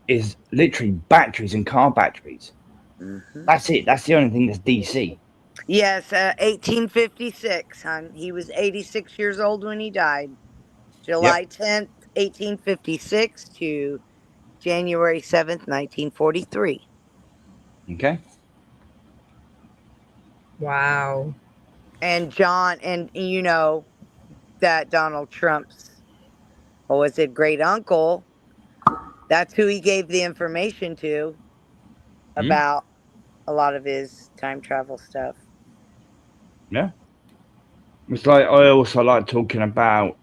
is literally batteries and car batteries. Mm-hmm. That's it. That's the only thing that's DC. Yes, 1856, hon. He was 86 years old when he died. July 10th, 1856 to January 7th, 1943. Okay. Wow. And you know that Donald Trump's, what was it, great uncle? That's who he gave the information to about a lot of his time travel stuff. Yeah. It's like I also like talking about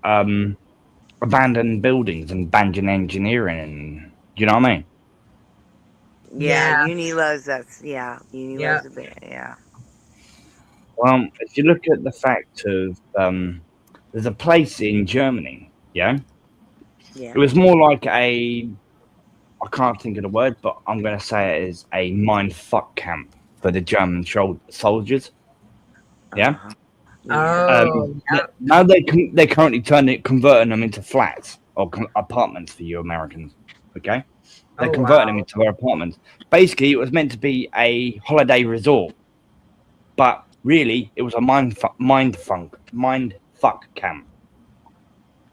abandoned buildings and abandoned engineering, and you know what I mean. Yeah, Yeah. Uni loves that. Yeah, Uni Yeah. loves a bit. Yeah. If you look at the fact of there's a place in Germany, yeah. Yeah. It was more like I can't think of the word, but I'm going to say it is a mind fuck camp for the German soldiers. Yeah. Uh-huh. Oh. Yep. Now they're currently converting them into flats or apartments for you Americans. Okay. They're Oh, converting them wow. into their apartments. Basically, it was meant to be a holiday resort, but really, it was a mind fuck camp.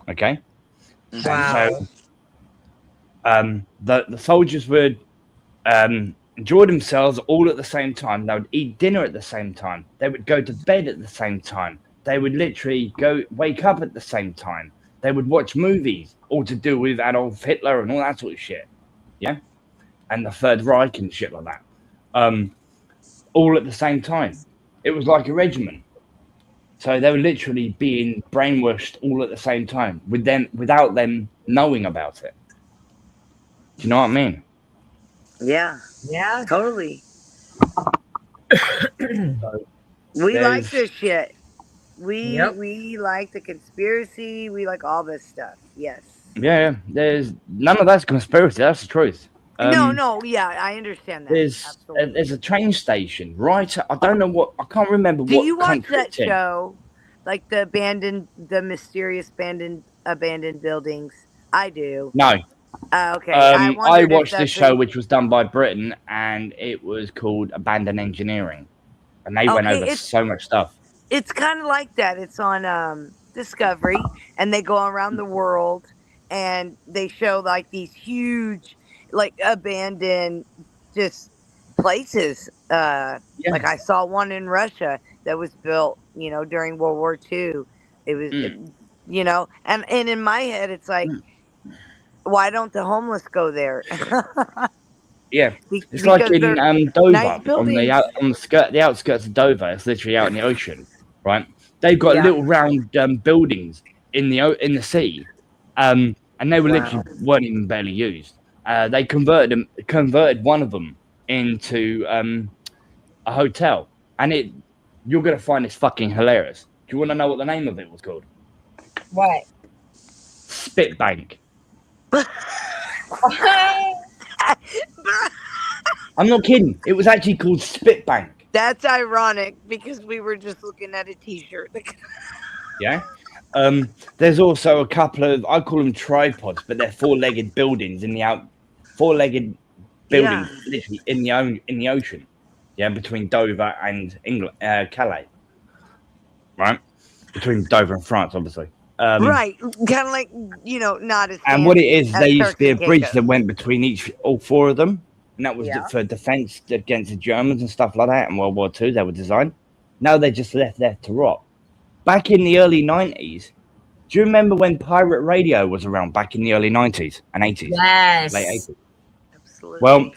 Okay. Wow. So, the soldiers would enjoy themselves all at the same time. They would eat dinner at the same time. They would go to bed at the same time. They would literally wake up at the same time. They would watch movies, all to do with Adolf Hitler and all that sort of shit. Yeah, and the Third Reich and shit like that. All at the same time. It was like a regiment. So they were literally being brainwashed all at the same time without them knowing about it. Do you know what I mean? Yeah. Yeah. Totally. So We like this shit. Yep. We like the conspiracy. We like all this stuff. Yes. yeah, there's none of that's conspiracy. That's the truth. No. Yeah, I understand that. Absolutely. There's a train station right. I don't know what. I can't remember Do what you watch country that it's in. show, like the mysterious abandoned buildings? I do. No. Okay. I wondered if watched this that's show which was done by Britain, and it was called Abandoned Engineering, and they went over so much stuff. It's kind of like that. It's on Discovery, and they go around the world, and they show like these huge, like abandoned, just places. Like I saw one in Russia that was built, during World War II. It was, you know, and in my head, it's like, why don't the homeless go there? Yeah, it's Because like in they're nice Dover, buildings. the outskirts of Dover. It's literally out in the ocean, right? They've got Yeah. little round buildings in the sea, and they were literally weren't even barely used. They converted one of them into a hotel, and you're gonna find this fucking hilarious. Do you want to know what the name of it was called? What? Spitbank. I'm not kidding. It was actually called Spitbank. That's ironic because we were just looking at a T-shirt. Yeah. There's also a couple of, I call them tripods, but they're four-legged buildings literally in the ocean. Yeah, between Dover and England, Calais. Right, between Dover and France, obviously. Right, kind of like, you know, not as. And what it is, as there used to be a Turks and bridge Caicos. that went between all four of them, and that was Yeah. for defense against the Germans and stuff like that. In World War II, they were designed. Now they're just left there to rot. Back in the early 90s, do you remember when pirate radio was around back in the early 90s and 80s? Yes. Late 80s. Absolutely. Well,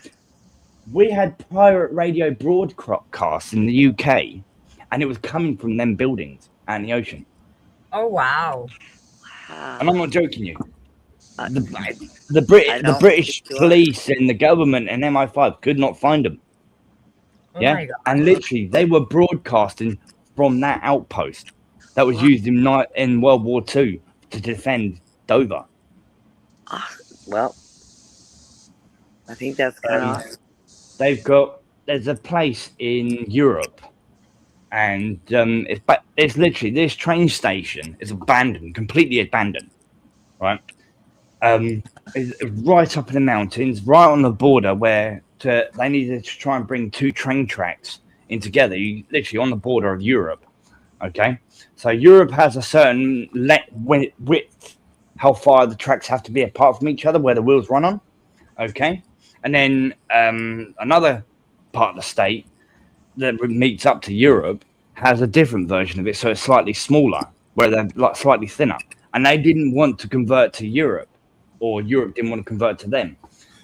we had pirate radio broadcasts in the UK, and it was coming from them buildings and the ocean. Oh wow. And I'm not joking you. I The British police and the government and MI5 could not find them. Oh Yeah, my God. and literally they were broadcasting from that outpost that was used in World War II to defend Dover. Well, I think that's kind of. There's a place in Europe, and it's literally this train station is abandoned, completely abandoned, right? It's right up in the mountains, right on the border where they needed to try and bring two train tracks in together. You literally on the border of Europe. Okay, so Europe has a certain width, how far the tracks have to be apart from each other, where the wheels run on. Okay, and then another part of the state that meets up to Europe has a different version of it, so it's slightly smaller, where they're like slightly thinner, and they didn't want to convert to Europe, or Europe didn't want to convert to them,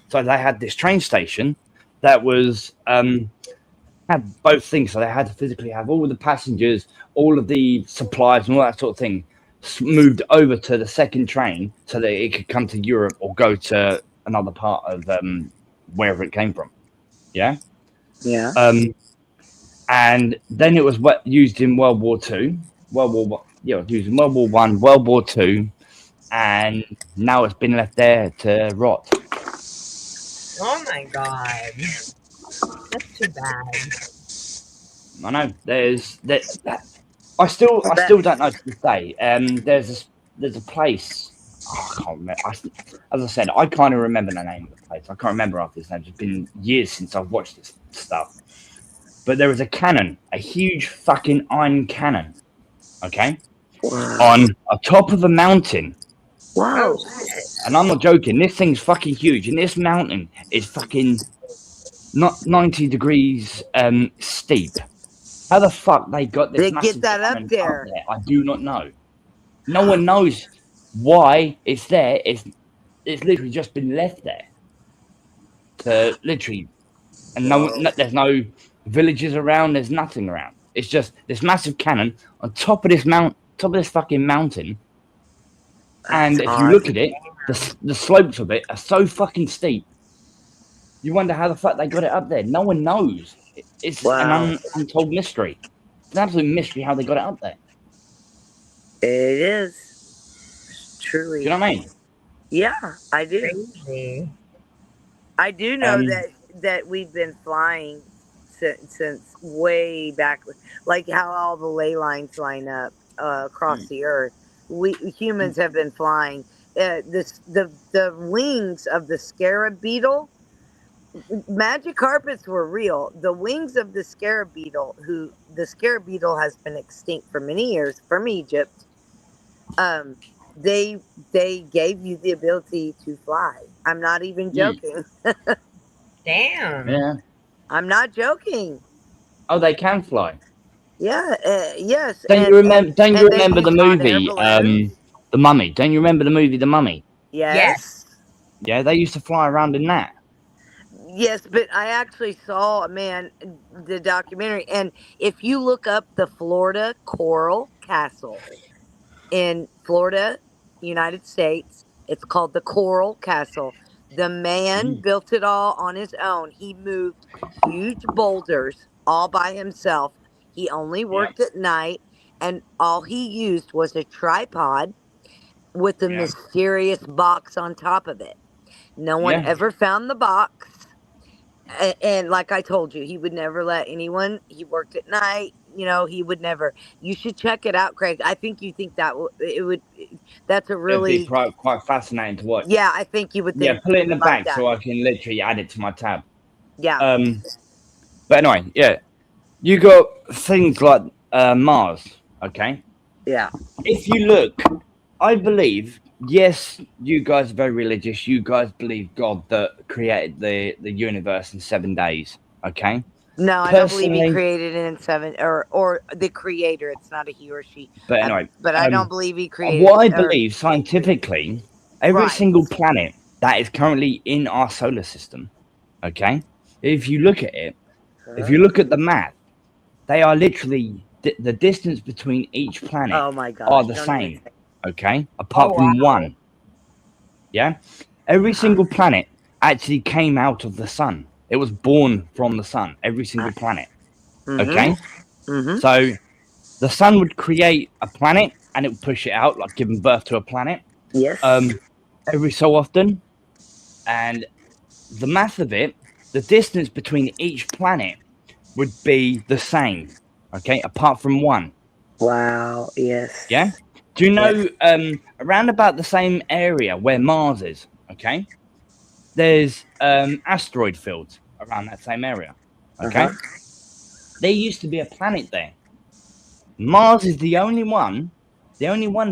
so they had this train station that was had both things. So they had to physically have all of the passengers, all of the supplies, and all that sort of thing moved over to the second train so that it could come to Europe or go to another part of wherever it came from. Yeah. Yeah. And then it was used in World War II, used in World War One, World War II, and now it's been left there to rot. Oh my God. That's too bad. I know. I still don't know to this day. There's a place. Oh, I can't remember. As I said, I can't even remember the name of the place. I can't remember after this name. It's been years since I've watched this stuff. But there was a cannon, a huge fucking iron cannon. Okay, on top of a mountain. Wow. And I'm not joking. This thing's fucking huge, and this mountain is fucking not 90 degrees steep. How the fuck they got this? They massive get that up cannon there. I do not know. No one knows why it's there. It's literally just been left there. To literally, and there's no villages around. There's nothing around. It's just this massive cannon on top of this fucking mountain. And if you look at it, the slopes of it are so fucking steep. You wonder how the fuck they got it up there. No one knows. It's an untold mystery. It's an absolute mystery how they got it up there. It is. Truly. Do you know what I mean? Yeah, I do. Crazy. I do know that we've been flying since way back, like how all the ley lines line up across the earth. We humans have been flying. The wings of the scarab beetle. Magic carpets were real. The wings of the scarab beetle, the scarab beetle has been extinct for many years from Egypt. They gave you the ability to fly. I'm not even joking. Damn. Yeah. I'm not joking. Oh, they can fly. Yeah. Yes. Don't you remember? Don't you and they remember the use hot air movie, balloons. The Mummy? Don't you remember the movie, The Mummy? Yes. Yeah, they used to fly around in that. Yes, but I actually saw, man, the documentary, and if you look up the Florida Coral Castle in Florida, United States, it's called the Coral Castle. The man built it all on his own. He moved huge boulders all by himself. He only Yep. worked at night, and all he used was a tripod with a Yep. mysterious box on top of it. No one Yeah. ever found the box. And like I told you, he would never let anyone. He worked at night. You know, he would never. You should check it out, Craig. I think you think that it would. That's a It'd be really. quite fascinating to watch. Yeah, I think you would Yeah, think. put it in you the would like back so that. I can literally add it to my tab. Yeah. But anyway, yeah, you got things like Mars. Okay. Yeah. If you look, I believe. Yes, you guys are very religious. You guys believe God that created the universe in 7 days. Okay. No, I don't believe he Personally- created it in 7 or the creator. It's not a he or she. But anyway, but I don't believe he created. what I or- believe scientifically, every Right. single planet that is currently in our solar system, okay, if you look at it, if you look at the map, they are literally the distance between each planet Oh my God. are the same, okay, apart Oh, from wow. one. Yeah, every single planet actually came out of the sun. It was born from the sun. Every single planet. Okay, Mm-hmm. so the sun would create a planet and it would push it out, like giving birth to a planet. Yes. Every so often, and the math of it, the distance between each planet would be the same, okay, apart from one. Wow. Yes. Yeah. Do you know around about the same area where Mars is? Okay, there's asteroid fields around that same area. Okay, there used to be a planet there. Mars is the only one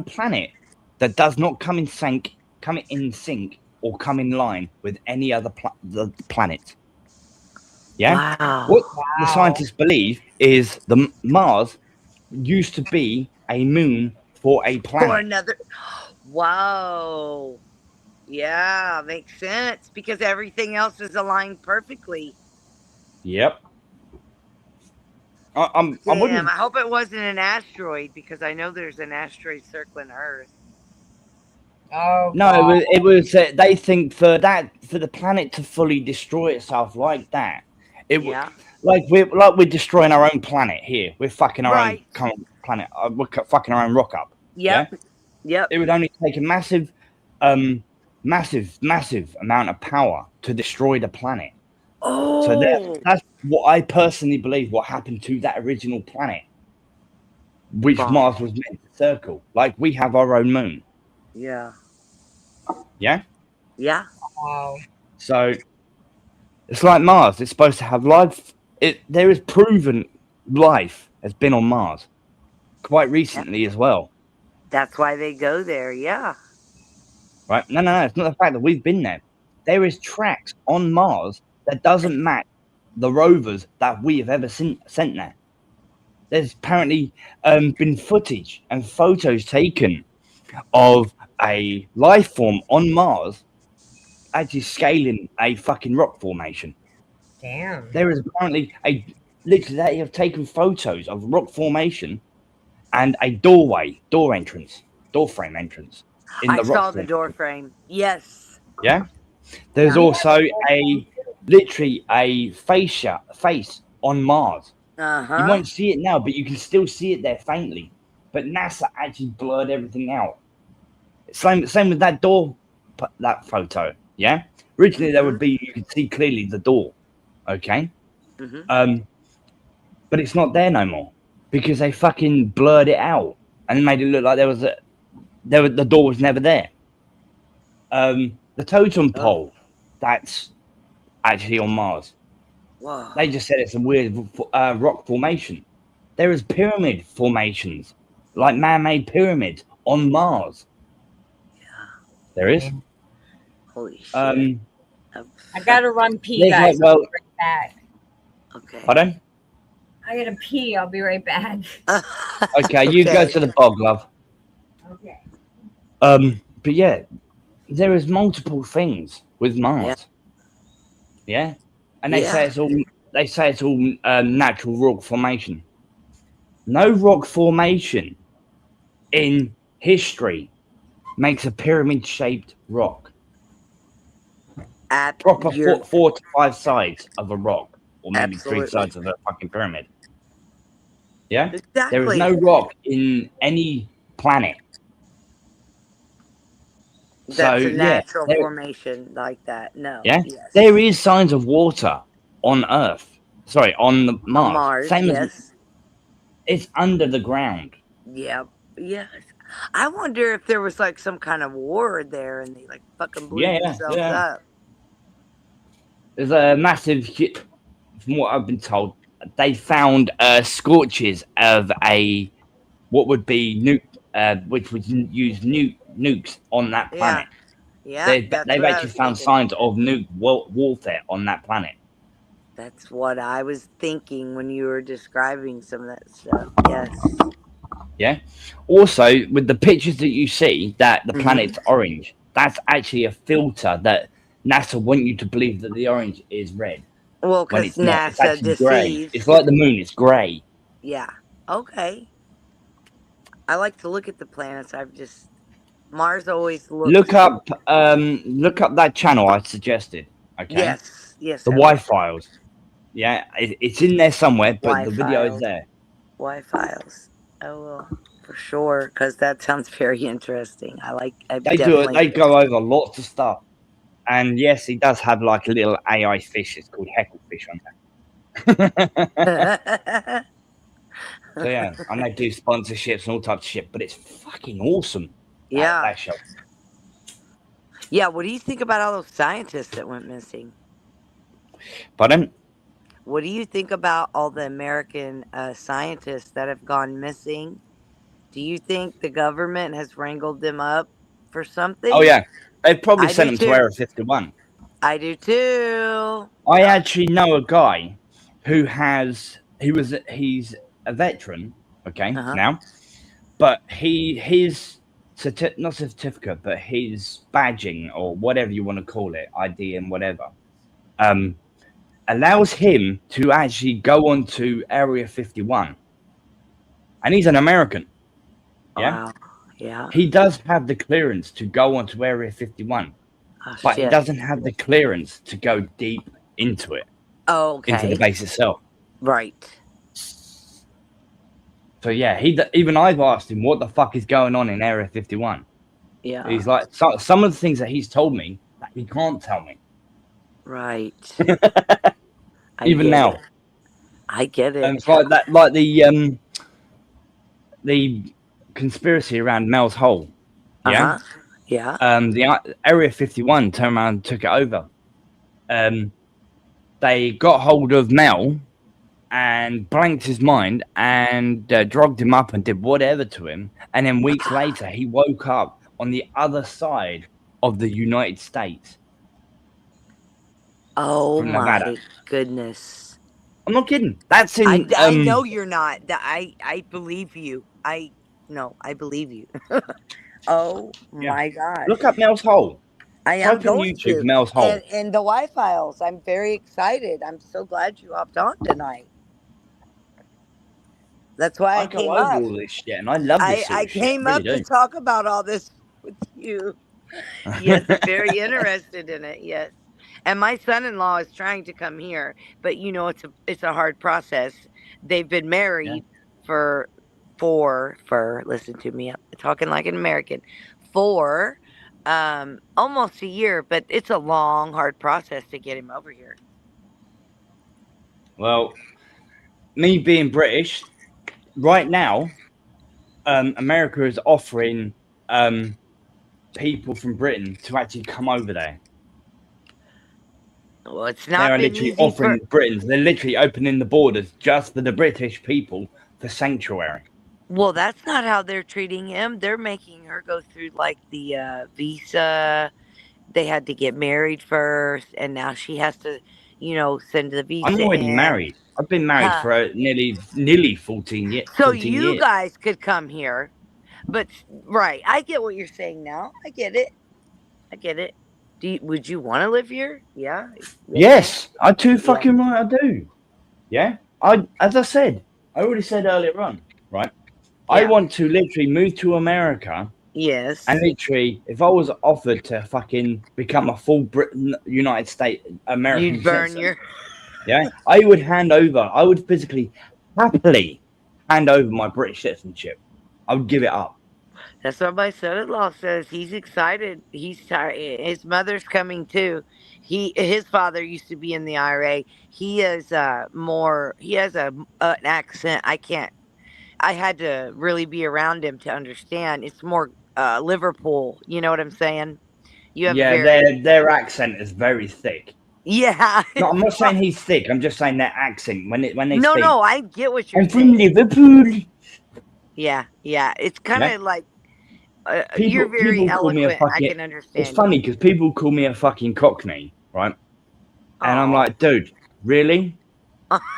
planet that does not come in sync or come in line with any other planet. Yeah. Wow. What the scientists believe is the Mars used to be a moon for a planet. For another. Wow. Yeah, makes sense because everything else is aligned perfectly. Yep. I Damn, wouldn't. I hope it wasn't an asteroid because I know there's an asteroid circling Earth. Oh, No, God. it was. They think for the planet to fully destroy itself like that, Yeah. we're destroying our own planet here. We're fucking our Right. own current planet. We're fucking our own rock up. Yep. Yep. It would only take a massive amount of power to destroy the planet. Oh. So that's what I personally believe what happened to that original planet, which Wow. Mars was meant to circle. Like we have our own moon. Yeah. Yeah. Yeah. Wow. So it's like Mars. It's supposed to have life. There is proven life has been on Mars quite recently as well. That's why they go there. Yeah. Right? No. It's not the fact that we've been there. There is tracks on Mars that doesn't match the rovers that we have ever sent there. There's apparently been footage and photos taken of a life form on Mars actually scaling a fucking rock formation. Damn. There is apparently literally they have taken photos of rock formation and a door frame entrance. I saw the door frame. Yes. Yeah. There's also literally a face on Mars. Uh-huh. You won't see it now, but you can still see it there faintly. But NASA actually blurred everything out. Same with that door, that photo. Yeah. Originally, there would be you could see clearly the door. Okay. But it's not there no more because they fucking blurred it out and made it look like the door was never there. The totem pole, that's actually on Mars. Whoa. They just said it's a weird rock formation. There is pyramid formations, like man-made pyramids on Mars. Yeah. There is. Holy shit. I gotta run pee, there's guys. like, well, I'll be right back. Okay. pardon? I gotta pee. I'll be right back. Okay, you go Okay. to the bog, love. Okay. But yeah, there is multiple things with Mars. Yeah, and they say it's all natural rock formation. No rock formation in history makes a pyramid-shaped rock. Proper You're 4 to 5 sides of a rock, or maybe 3 absolutely sides of a fucking pyramid. Yeah, exactly. there is no rock in any planet. That's So a natural formation like that. No. yeah, Yes. there is signs of water on Earth. Sorry, on the Mars. On Mars. Same Yes. as it's under the ground. Yep. Yes. I wonder if there was like some kind of war there and they like fucking blew themselves up. There's a massive, from what I've been told, they found scorches of what would be nuke, which would use nukes on that planet. Yeah. They've actually found signs of nuke warfare on that planet. That's what I was thinking when you were describing some of that stuff. Yes. Yeah. Also, with the pictures that you see, that the planet's orange, that's actually a filter that NASA want you to believe that the orange is red. Well, because NASA deceives. Gray. It's like the moon. It's grey. Yeah. Okay. I like to look at the planets. Mars always looks. Look up that channel I suggested. Okay. Yes. Yes. The Y-Files. Yeah, it's in there somewhere, but the video is there. Y-Files. I will for sure, because that sounds very interesting. They do it. They go over lots of stuff, and yes, he does have like a little AI fish. It's called Hecklefish on there. So yeah, and they do sponsorships and all types of shit, but it's fucking awesome. Yeah. That show. Yeah. What do you think about all those scientists that went missing? Pardon? What do you think about all the American scientists that have gone missing? Do you think the government has wrangled them up for something? Oh yeah, they probably sent them to Area 51. I do too. I actually know a guy who he's a veteran. Okay, now, but his not certificate, but his badging or whatever you want to call it, ID and whatever, allows him to actually go on to Area 51. And he's an American. Yeah? Wow. Yeah. He does have the clearance to go on to Area 51. But he doesn't have the clearance to go deep into it. Oh, okay. Into the base itself. Right. So yeah, even I've asked him what the fuck is going on in Area 51. Yeah. He's like, some of the things that he's told me that he can't tell me. Right. Even now. I get it. And it's like that, like the conspiracy around Mel's Hole. Yeah. Yeah. The Area 51 turned around and took it over. They got hold of Mel and blanked his mind and drugged him up and did whatever to him. And then weeks later, he woke up on the other side of the United States. Oh my goodness! I'm not kidding. That's in. I know you're not. I believe you. I believe you. Oh my God! Look up Mel's Hole. I am going YouTube, to. Mel's Hole. And the Y-Files. I'm very excited. I'm so glad you hopped on tonight. That's why I came up. All this shit, and I love this. I came up to talk about all this with you. Yes, I'm very interested in it. Yes. And my son-in-law is trying to come here, but it's a hard process. They've been married for listen to me, I'm talking like an American, for almost a year, but it's a long, hard process to get him over here. Well, me being British, right now, America is offering people from Britain to actually come over there. Well, it's not. They're literally offering Britons. They're literally opening the borders just for the British people for sanctuary. Well, that's not how they're treating him. They're making her go through like the visa. They had to get married first, and now she has to, send the visa. I'm already in. married. I've been married Huh. for nearly 14 years. So 14 you years. guys could come here, but right, I get what you're saying now. I get it. Would you want to live here? Yeah. Yes, I too fucking right. I do. Yeah. As I said, I already said earlier on, right? I Yeah. want to literally move to America. Yes. And literally, if I was offered to fucking become a full Britain, United States American You'd burn citizen, your. yeah, I would physically, happily hand over my British citizenship. I would give it up. That's what my son-in-law says. He's excited. He's tired. His mother's coming too. His father used to be in the IRA. He is more. He has an accent. I had to really be around him to understand. It's more Liverpool. You know what I'm saying? You have Their accent is very thick. Yeah. No, I'm not saying he's thick. I'm just saying their accent when they speak. No, I get what you're I'm saying. from Liverpool. Yeah. It's kind of like you're People very call me a eloquent. fucking. I can understand. It's funny because people call me a fucking Cockney, right? And I'm like, dude, really?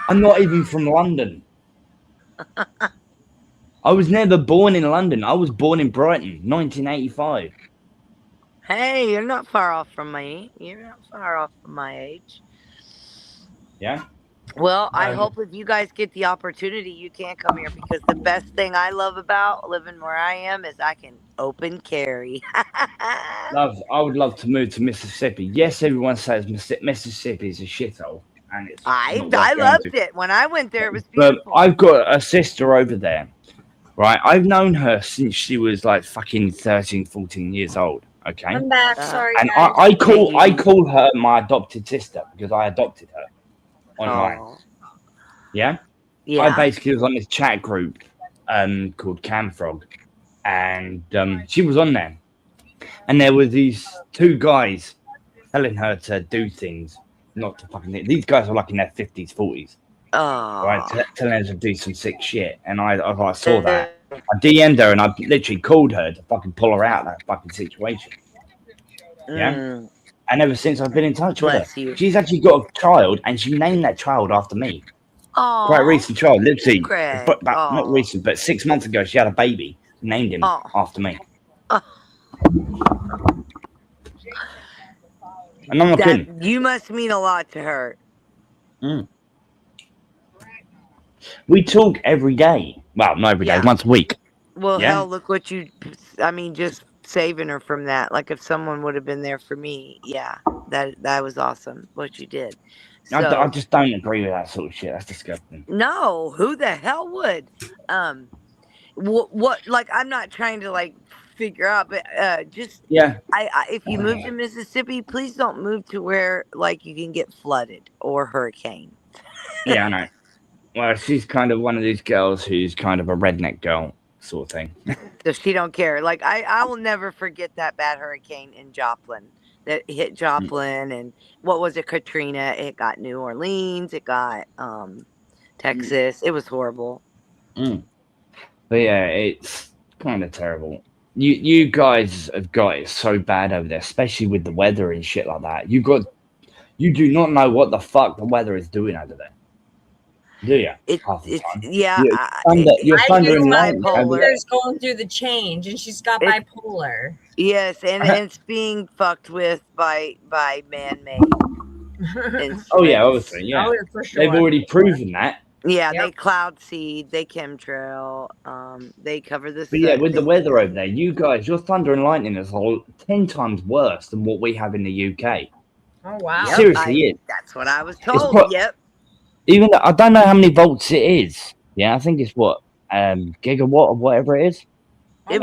I'm not even from London. I was never born in London. I was born in Brighton, 1985. Hey, you're not far off from me. You're not far off from my age. Yeah. Well, I hope if you guys get the opportunity, you can come here, because the best thing I love about living where I am is I can open carry. I would love to move to Mississippi. Yes, everyone says Mississippi is a shithole, and it's. I loved it when I went there. It was beautiful. But I've got a sister over there, right? I've known her since she was like fucking 13, 14 years old. Okay. I'm back. Sorry. And guys. I call her my adopted sister because I adopted her online. Oh. Yeah. I basically was on this chat group called Camfrog, and she was on there, and there were these two guys telling her to do things, not to fucking. These guys are like in their 50s, 40s, right? Telling her to do some sick shit, and I saw that. I DM'd her and I literally called her to fucking pull her out of that fucking situation. Yeah. And ever since I've been in touch with her, she's actually got a child, and she named that child after me. Oh, quite recent child, literally, Greg. not recent, but 6 months ago, she had a baby, named him after me. And I'm not kidding. You must mean a lot to her. We talk every day. Well, not every day, once a week. Well, hell, look what you. I mean, just saving her from that. Like if someone would have been there for me, that was awesome what you did. So, I just don't agree with that sort of shit. That's disgusting. No, who the hell would? What? Like, I'm not trying to like figure out, but just if you move to Mississippi, please don't move to where like you can get flooded or hurricane. Yeah, I know. Well, she's kind of one of these girls who's kind of a redneck girl sort of thing. So she don't care. Like I will never forget that bad hurricane in Joplin that hit Joplin, and what was it, Katrina? It got New Orleans. It got Texas. It was horrible. But yeah, it's kind of terrible. You guys have got it so bad over there, especially with the weather and shit like that. You do not know what the fuck the weather is doing over there. Do you? You're thundering lightning. Bipolar's going through the change, and she's got bipolar. Yes, and it's being fucked with by man-made. Obviously, yeah. Oh, for sure. They've already proven that. Yeah, they cloud seed, they chemtrail, they cover the. But yeah, with the weather over there, you guys, your thunder and lightning is 10 times worse than what we have in the UK. Oh wow! Yep, Seriously, that's what I was told. Yep. Even though I don't know how many volts it is. Yeah, I think it's what gigawatt or whatever it is. It's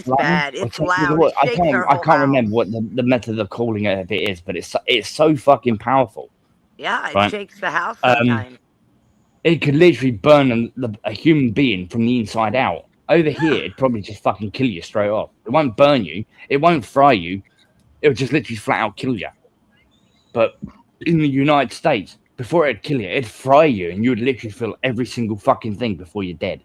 bad. It's loud. I can't remember what the method of calling it is, but it's so fucking powerful. Yeah, it shakes the house sometimes. It could literally burn a human being from the inside out. Over here, it'd probably just fucking kill you straight off. It won't burn you. It won't fry you. It'll just literally flat out kill you. But in the United States, before it'd kill you, it'd fry you, and you would literally feel every single fucking thing before you're dead.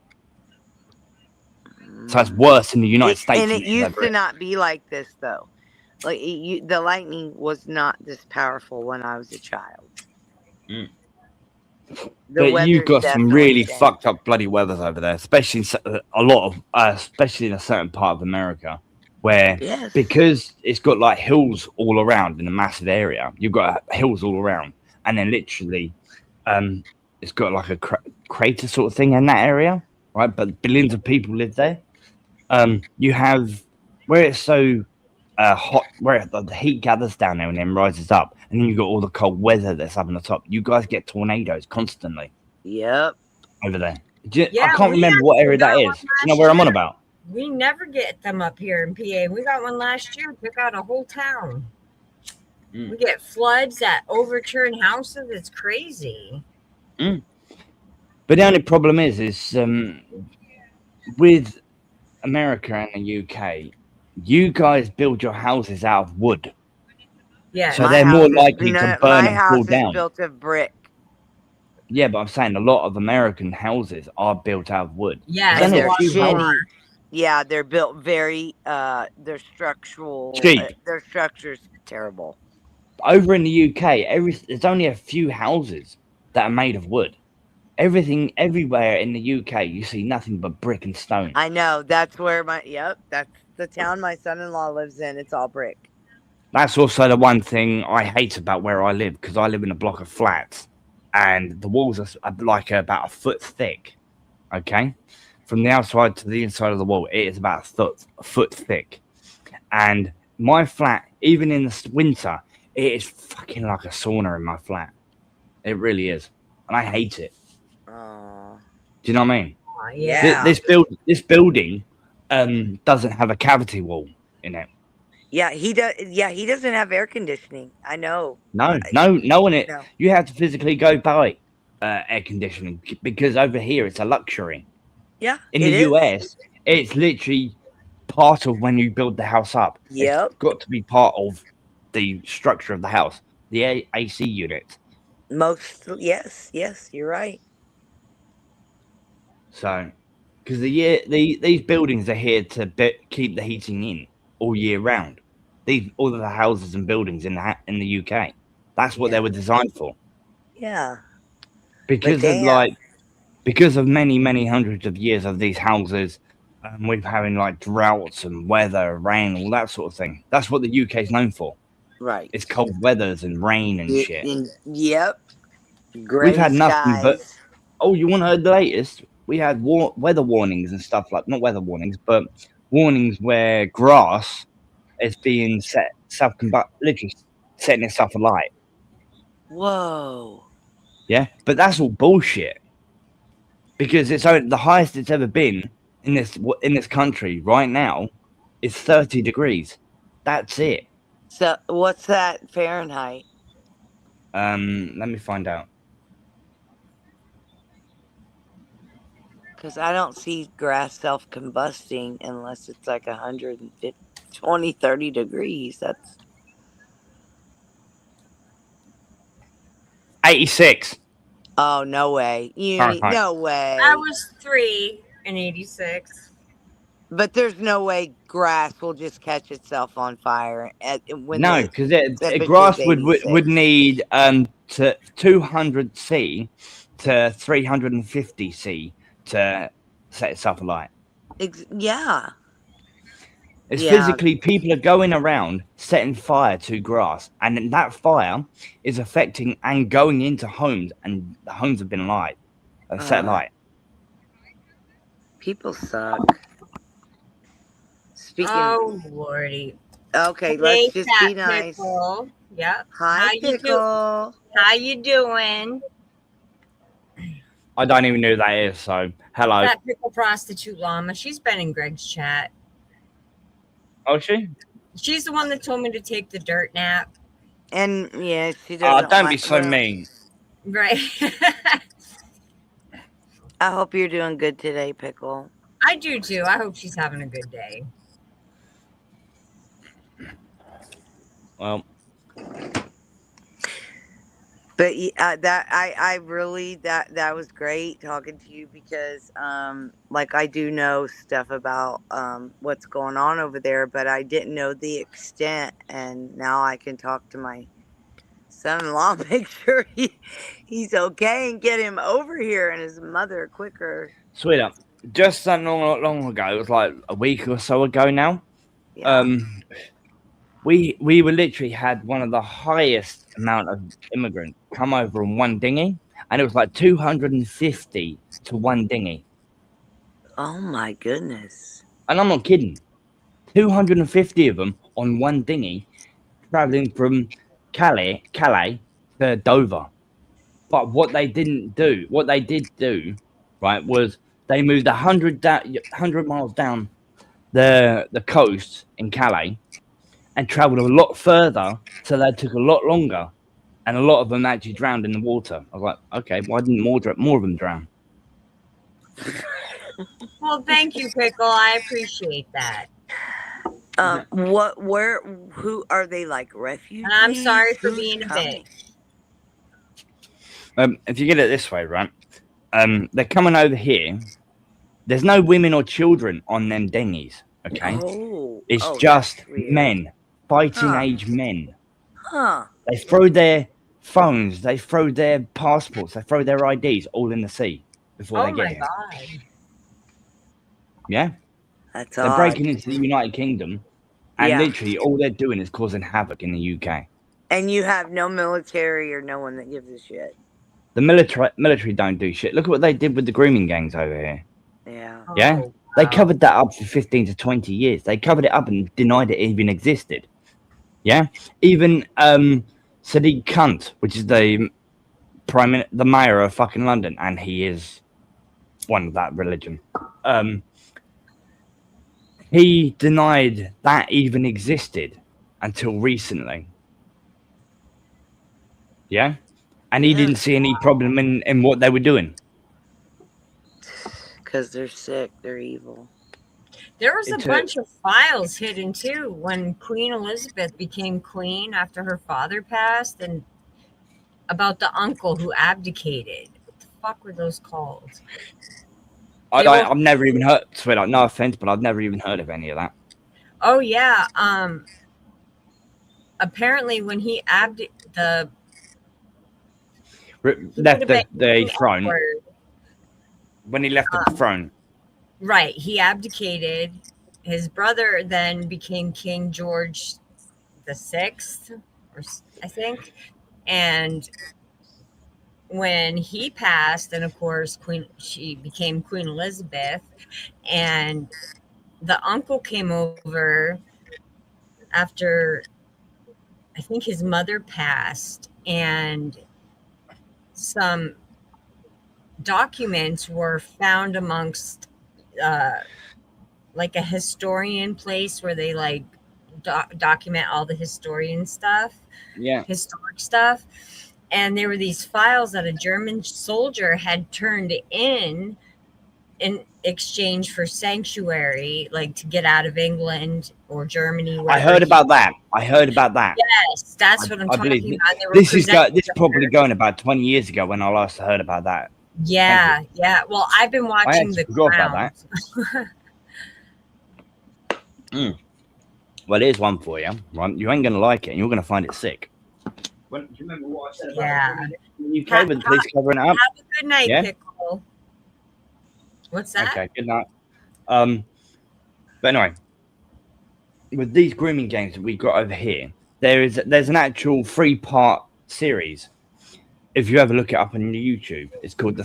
So it's worse in the United States. And it used to not be like this, though. Like the lightning was not this powerful when I was a child. But weather's you've got some definitely really changed. fucked up bloody weathers over there, especially especially in a certain part of America, where Yes. because it's got like hills all around in a massive area. You've got hills all around, and then literally, it's got like a crater sort of thing in that area, right? But billions of people live there. You have where it's so hot, where the heat gathers down there and then rises up, and then you've got all the cold weather that's up on the top. You guys get tornadoes constantly Yep. over there. Yeah, I can't we remember what actually area that got is. one Do you know last where I'm on year. about? We never get them up here in PA. We got one last year, took out a whole town. We get floods that overturn houses. It's crazy. But the only problem is with America and the UK, you guys build your houses out of wood, Yeah. so they're more likely to burn my and house fall is down. built of brick. Yeah, but I'm saying a lot of American houses are built out of wood. Yeah, There's And only they're a few shitty. houses. Yeah, they're built very they're structural Cheap. their structure's terrible. Over in the UK, there's only a few houses that are made of wood. Everything, everywhere in the UK, you see nothing but brick and stone. I know. That's where that's the town my son-in-law lives in. It's all brick. That's also the one thing I hate about where I live, because I live in a block of flats, and the walls are like about a foot thick. Okay, from the outside to the inside of the wall, it is about a foot thick. And my flat, even in the winter, it is fucking like a sauna in my flat. It really is, and I hate it. Oh. Do you know what I mean? Yeah. This building doesn't have a cavity wall in it. Yeah, he does. Yeah, he doesn't have air conditioning. I know. No one. No. You have to physically go buy air conditioning, because over here it's a luxury. Yeah, In it the is. US, it's literally part of when you build the house up. Yep. It's got to be part of the structure of the house, the AC unit. Yes, you're right. So, because these buildings are here to keep the heating in all year round. All of the houses and buildings in the UK, that's what they were designed for. Yeah. Because of many hundreds of years of these houses, we've having like droughts and weather, rain, all that sort of thing. That's what the UK is known for. Right. It's cold weathers and rain and shit. Yep. We've had nothing but. skies. Oh, you want to hear the latest? We had weather warnings and stuff like, not weather warnings, but warnings where grass is being literally setting itself alight. Whoa. Yeah, but that's all bullshit, because it's the highest it's ever been in this country right now is 30 degrees. That's it. So what's that Fahrenheit? Let me find out. Because I don't see grass self-combusting unless it's like 120, 30 degrees. That's 86. Oh, no way. Fahrenheit. No way. I was 3 in 86. But there's no way grass will just catch itself on fire when No, because grass would need to 200 C to 350 C to set itself alight. Yeah. It's physically people are going around setting fire to grass, and then that fire is affecting and going into homes, and the homes have been set alight. People suck. Speaking. Oh, Lordy. Okay, let's just be Fat nice. Pickle. Yep. Hi, Pickle. How you doing? I don't even know who that is, so hello. That Pickle prostitute llama. She's been in Greg's chat. Oh, she? She's the one that told me to take the dirt nap. And yeah, she Oh, doesn't. don't be so mean. Right. I hope you're doing good today, Pickle. I do too. I hope she's having a good day. Well, but that was great talking to you, because like I do know stuff about what's going on over there, but I didn't know the extent, and now I can talk to my son-in-law make sure he's okay and get him over here and his mother quicker. Sweetheart, just not long ago, it was like a week or so ago now. Yeah. We were literally had one of the highest amount of immigrants come over in one dinghy, and it was like 250 to one dinghy. Oh my goodness. And I'm not kidding. 250 of them on one dinghy, traveling from Calais to Dover. But what they did do, right, was they moved 100 miles down the coast in Calais and traveled a lot further, so that took a lot longer, and a lot of them actually drowned in the water. I was like, okay, why didn't more of them drown? Well, thank you, Pickle. I appreciate that. Who are they, like refugees? And I'm sorry for Who's being a coming? bitch. If you get it this way, right? They're coming over here. There's no women or children on them dinghies, okay? It's just men, fighting age men. Huh. They throw their phones, they throw their passports, they throw their IDs all in the sea before they get here. Oh my god. Yeah? That's They're odd. breaking into the United Kingdom, and literally all they're doing is causing havoc in the UK. And you have no military or no one that gives a shit. The military don't do shit. Look at what they did with the grooming gangs over here. Yeah. Yeah? Oh, They wow. covered that up for 15 to 20 years. They covered it up and denied it even existed. Yeah? Even Sadiq Khan, which is the mayor of fucking London, and he is one of that religion. He denied that even existed until recently. Yeah? And he didn't see any problem in what they were doing. Because they're sick. They're evil. There was a bunch of files hidden too when Queen Elizabeth became queen after her father passed, and about the uncle who abdicated. What the fuck were those called? I've never even heard, sweetheart, no offense, but I've never even heard of any of that. Oh yeah. Apparently when he left the throne. When he left the throne. Right. He abdicated. His brother then became King George VI, I think. And when he passed, and of course, she became Queen Elizabeth, and the uncle came over after, I think his mother passed, and some documents were found amongst like a historian place where they like document all the historic stuff. And there were these files that a German soldier had turned in exchange for sanctuary, like to get out of England or Germany. I heard about that. Yes, that's what I'm talking about. This is probably going about 20 years ago when I last heard about that. Yeah. Well, I've been watching The Crown. Well, here's one for you. Right? You ain't going to like it, and you're going to find it sick. Do you remember what I said about the UK with the police covering it up? Have a good night, Pickle. What's that? Okay, good night. But anyway, with these grooming games that we got over here, there's an actual 3-part series. If you ever look it up on YouTube, it's called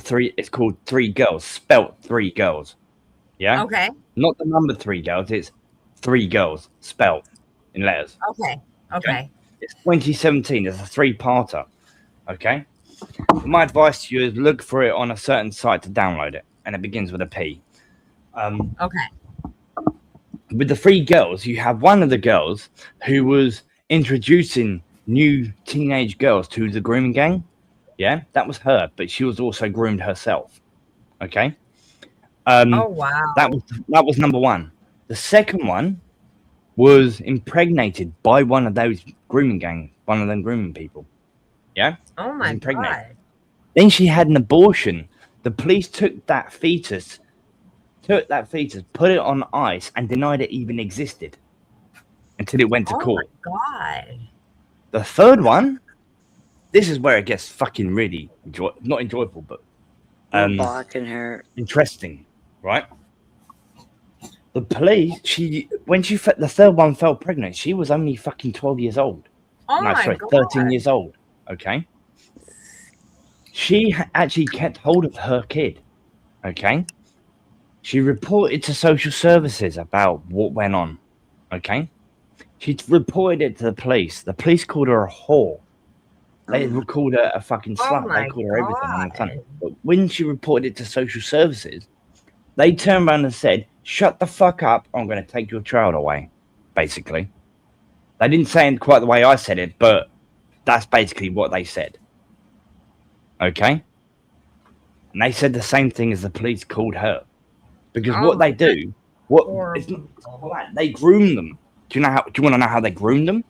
Three Girls, spelt 3 girls. Yeah. Okay. Not the number 3 girls. It's 3 girls spelt in letters. Okay. It's 2017. It's a 3-parter. Okay. My advice to you is look for it on a certain site to download it, and it begins with a P. Okay. With the 3 girls, you have one of the girls who was introducing new teenage girls to the grooming gang. Yeah, that was her, but she was also groomed herself. Okay. Oh wow. That was number 1. The second one was impregnated by one of those grooming people. Yeah. Oh my god. Then she had an abortion. The police took that fetus, put it on ice, and denied it even existed until it went to court. Oh my god. The third one this is where it gets fucking really not enjoyable, but blocking her. interesting, right? The police, when the third one fell pregnant, she was only fucking 12 years old. Oh no, my sorry, God. 13 years old. Okay. She actually kept hold of her kid. Okay. She reported to social services about what went on. Okay. She reported it to the police. The police called her a whore. They called her a fucking slut. They called her everything on the sun. But when she reported it to social services, they turned around and said, "Shut the fuck up. I'm going to take your child away." Basically. They didn't say it quite the way I said it, but that's basically what they said. Okay? And they said the same thing as the police called her. Because what they do, they groom them. Do you want to know how they groom them?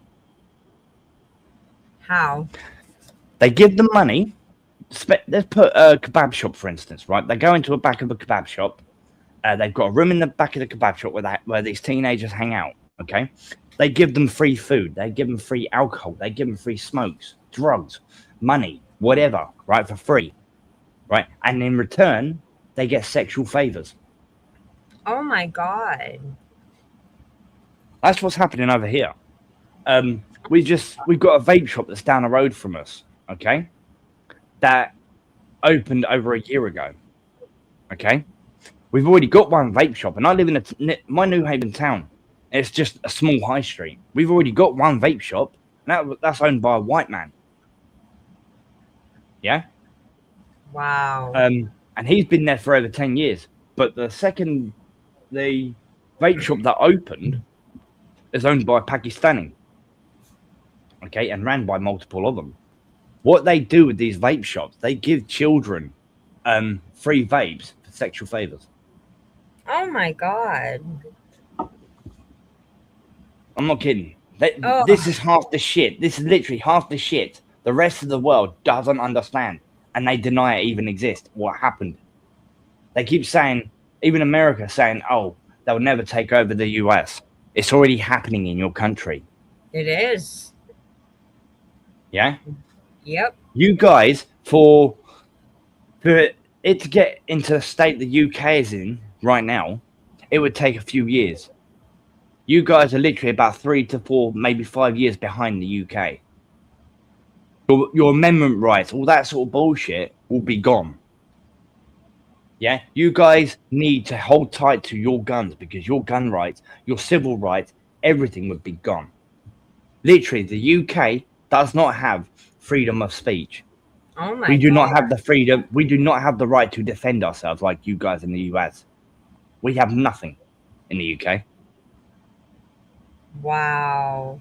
How? They give them money. Let's put a kebab shop, for instance, right? They go into the back of a kebab shop. They've got a room in the back of the kebab shop where these teenagers hang out, okay? They give them free food. They give them free alcohol. They give them free smokes, drugs, money, whatever, right, for free, right? And in return, they get sexual favors. Oh, my God. That's what's happening over here. We've got a vape shop that's down the road from us, okay? That opened over a year ago, okay? We've already got one vape shop, and I live in my New Haven town. It's just a small high street. We've already got one vape shop, and that's owned by a white man. Yeah? Wow. And he's been there for over 10 years. But the vape shop that opened is owned by a Pakistani. Okay, and ran by multiple of them. What they do with these vape shops, they give children free vapes for sexual favors. Oh my God. I'm not kidding. This is half the shit. This is literally half the shit the rest of the world doesn't understand. And they deny it even exists. What happened? They keep saying, even America saying, oh, they'll never take over the US. It's already happening in your country. It is. Yeah? Yep. You guys, for it to get into the state the UK is in right now, it would take a few years. You guys are literally about 3 to 4, maybe 5 years behind the UK. Your amendment rights, all that sort of bullshit will be gone. Yeah? You guys need to hold tight to your guns because your gun rights, your civil rights, everything would be gone. Literally, the UK does not have freedom of speech. Oh my We do God. not have the freedom. We do not have the right to defend ourselves like you guys in the US. We have nothing in the UK. Wow.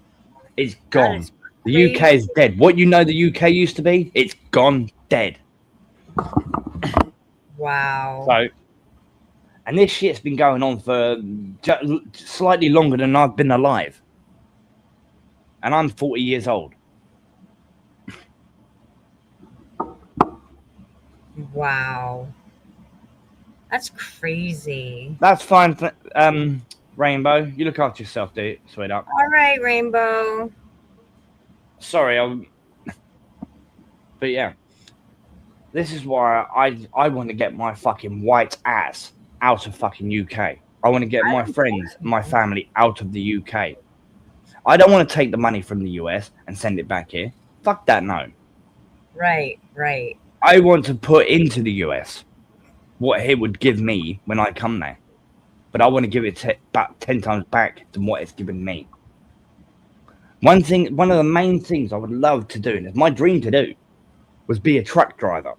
It's gone. The UK is dead. What you know the UK used to be, it's gone dead. Wow. So, and this shit's been going on for slightly longer than I've been alive. And I'm 40 years old. Wow. That's crazy. That's fine. Rainbow, you look after yourself, dude, sweetheart. All right, Rainbow. Sorry, but yeah. This is why I want to get my fucking white ass out of fucking UK. I want to get my friends, my family out of the UK. I don't want to take the money from the US and send it back here. Fuck that, no. Right, right. I want to put into the US what it would give me when I come there. But I want to give it back 10 times back than what it's given me. One of the main things I would love to do, and it's my dream to do, was be a truck driver.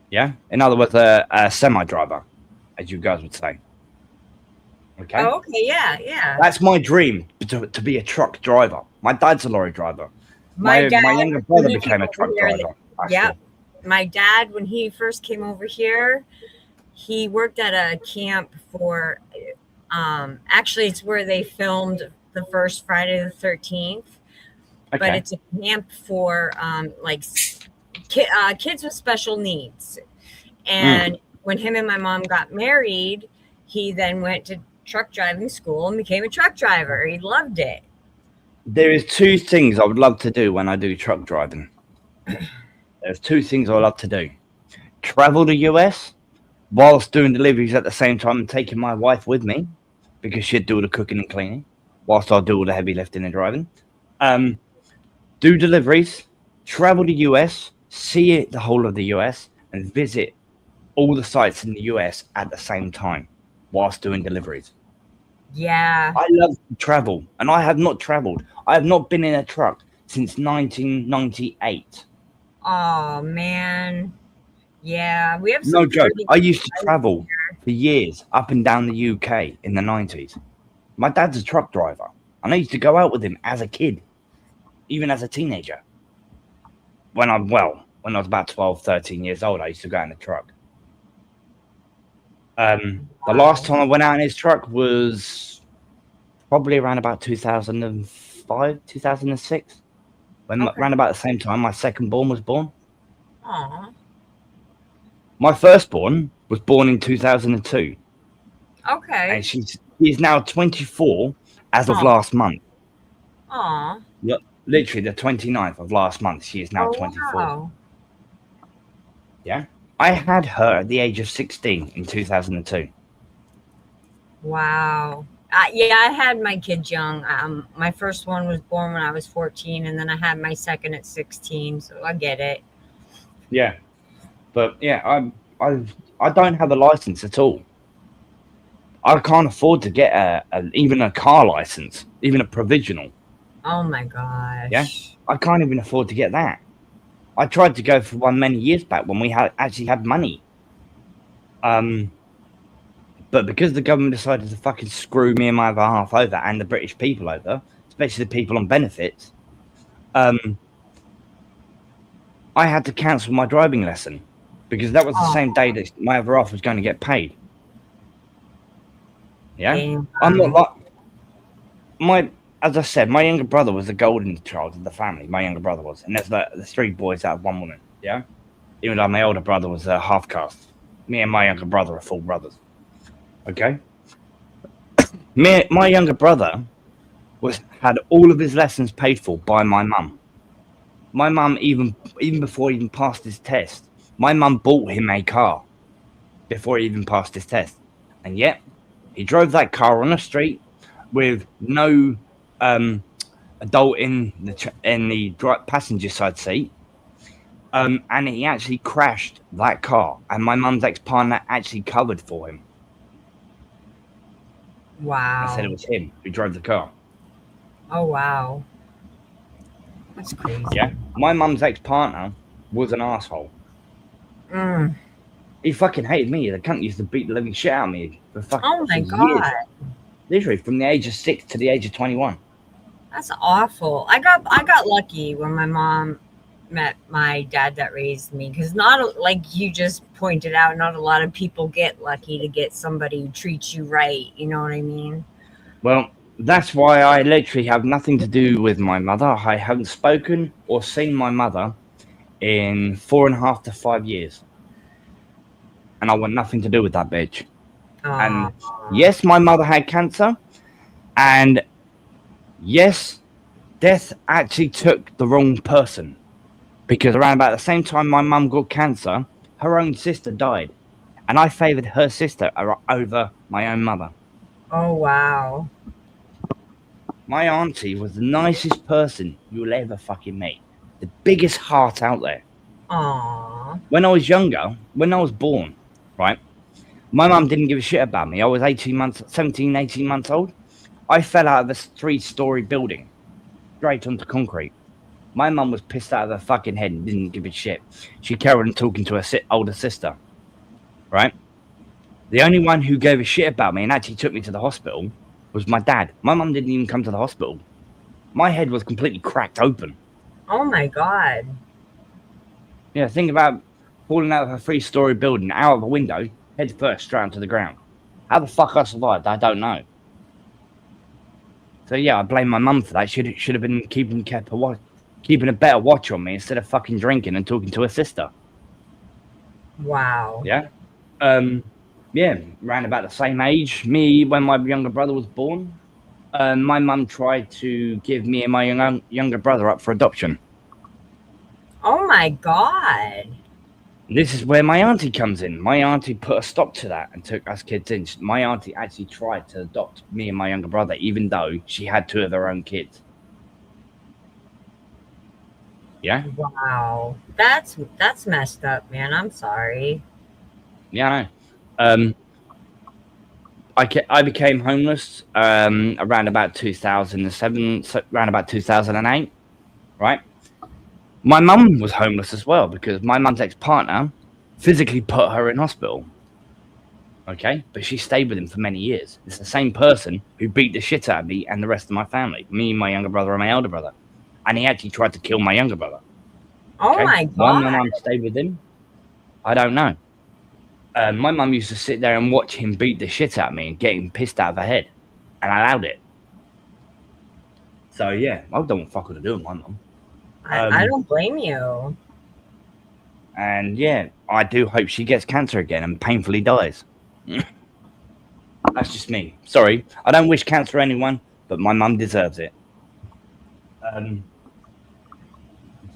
Yeah? In other words, a semi-driver, as you guys would say. Okay? Oh, okay, yeah, yeah. That's my dream, to be a truck driver. My dad's a lorry driver. My dad, younger brother became a truck driver. Yep. My dad, when he first came over here, he worked at a camp for, actually, it's where they filmed the first Friday the 13th. Okay. But it's a camp for kids with special needs. And when him and my mom got married, he then went to truck driving school and became a truck driver. He loved it. There is two things I would love to do when I do truck driving. There's two things I love to do. Travel the US whilst doing deliveries at the same time and taking my wife with me because she'd do all the cooking and cleaning whilst I do all the heavy lifting and driving. Do deliveries, travel the US, see the whole of the US, and visit all the sites in the US at the same time whilst doing deliveries. Yeah. I love to travel, and I have not traveled. I have not been in a truck since 1998. Oh man. Yeah, we have some No joke. pretty I used to good travel for years up and down the UK in the 90s. My dad's a truck driver, and I used to go out with him as a kid, even as a teenager. When I was about 12, 13 years old, I used to go out in a truck. The last time I went out in his truck was probably around about 2005, 2006. When around about the same time my second born was born. Aw. My firstborn was born in 2002. Okay. And she is now 24 as of last month. Aw. Literally the 29th of last month, she is now 24. Wow. Yeah. I had her at the age of 16 in 2002. Wow. Yeah, I had my kids young. My first one was born when I was 14, and then I had my second at 16. So I get it. Yeah, but yeah, I don't have a license at all. I can't afford to get even a car license, even a provisional. Oh my gosh. Yeah, I can't even afford to get that. I tried to go for one many years back when we actually had money. But because the government decided to fucking screw me and my other half over, and the British people over, especially the people on benefits, I had to cancel my driving lesson because that was the same day that my other half was going to get paid. Yeah, Damn. I'm not like as I said, my younger brother was the golden child of the family. My younger brother was, and there's the three boys out of one woman. Yeah, even though my older brother was half caste. Me and my younger brother are full brothers. Okay. My younger brother had all of his lessons paid for by my mum. My mum, even before he even passed his test, my mum bought him a car before he even passed his test, and yet he drove that car on the street with no adult in the passenger side seat, and he actually crashed that car, and my mum's ex-partner actually covered for him. Wow. I said it was him who drove the car. Oh wow. That's crazy. Yeah. My mum's ex-partner was an asshole. He fucking hated me. The cunt used to beat the living shit out of me for fucking years. Literally from the age of 6 to the age of 21. That's awful. I got lucky when my mom met my dad that raised me, because not like you just pointed out, not a lot of people get lucky to get somebody who treats you right. You know what I mean? Well, that's why I literally have nothing to do with my mother. I haven't spoken or seen my mother in 4.5 to 5 years. And I want nothing to do with that bitch. And yes, my mother had cancer. And yes, death actually took the wrong person. Because around about the same time my mum got cancer, her own sister died. And I favoured her sister over my own mother. Oh, wow. My auntie was the nicest person you'll ever fucking meet. The biggest heart out there. Aww. When I was younger, when I was born, right, my mum didn't give a shit about me. I was 18 months old. I fell out of a 3-story building, straight onto concrete. My mum was pissed out of her fucking head and didn't give a shit. She carried on talking to her older sister, right? The only one who gave a shit about me and actually took me to the hospital was my dad. My mum didn't even come to the hospital. My head was completely cracked open. Oh my God. Yeah, think about falling out of a 3-story building, out of a window, head first, straight onto the ground. How the fuck I survived, I don't know. So yeah, I blame my mum for that. Should have been keeping a better watch on me instead of fucking drinking and talking to her sister. Wow. Yeah. Yeah, around about the same age. Me, when my younger brother was born, My mum tried to give me and my younger brother up for adoption. Oh my God. This is where my auntie comes in. My auntie put a stop to that and took us kids in. My auntie actually tried to adopt me and my younger brother, even though she had 2 of her own kids. Yeah? Wow. That's messed up, man. I'm sorry. Yeah, I know. I became homeless around about 2007, around about 2008, right? My mum was homeless as well because my mum's ex-partner physically put her in hospital. Okay, but she stayed with him for many years. It's the same person who beat the shit out of me and the rest of my family, me, my younger brother, and my elder brother. And he actually tried to kill my younger brother. Oh Okay? my Why my God. mum stayed with him, I don't know. My mum used to sit there and watch him beat the shit out of me and get him pissed out of her head. And I allowed it. So, yeah, I don't want fuck all to do with my mum. I don't blame you. And, yeah, I do hope she gets cancer again and painfully dies. That's just me. Sorry, I don't wish cancer on anyone, but my mum deserves it.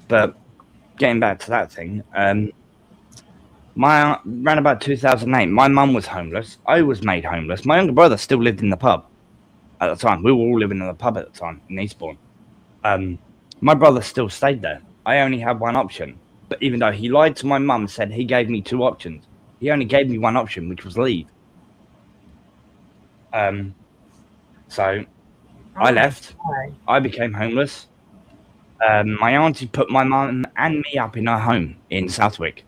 But getting back to that thing, around about 2008, my mum was homeless. I was made homeless. My younger brother still lived in the pub at the time. We were all living in the pub at the time in Eastbourne. My brother still stayed there. I only had one option. But even though he lied to my mum and said he gave me 2 options, he only gave me one option, which was leave. So I left. I became homeless. My auntie put my mum and me up in her home in Southwick.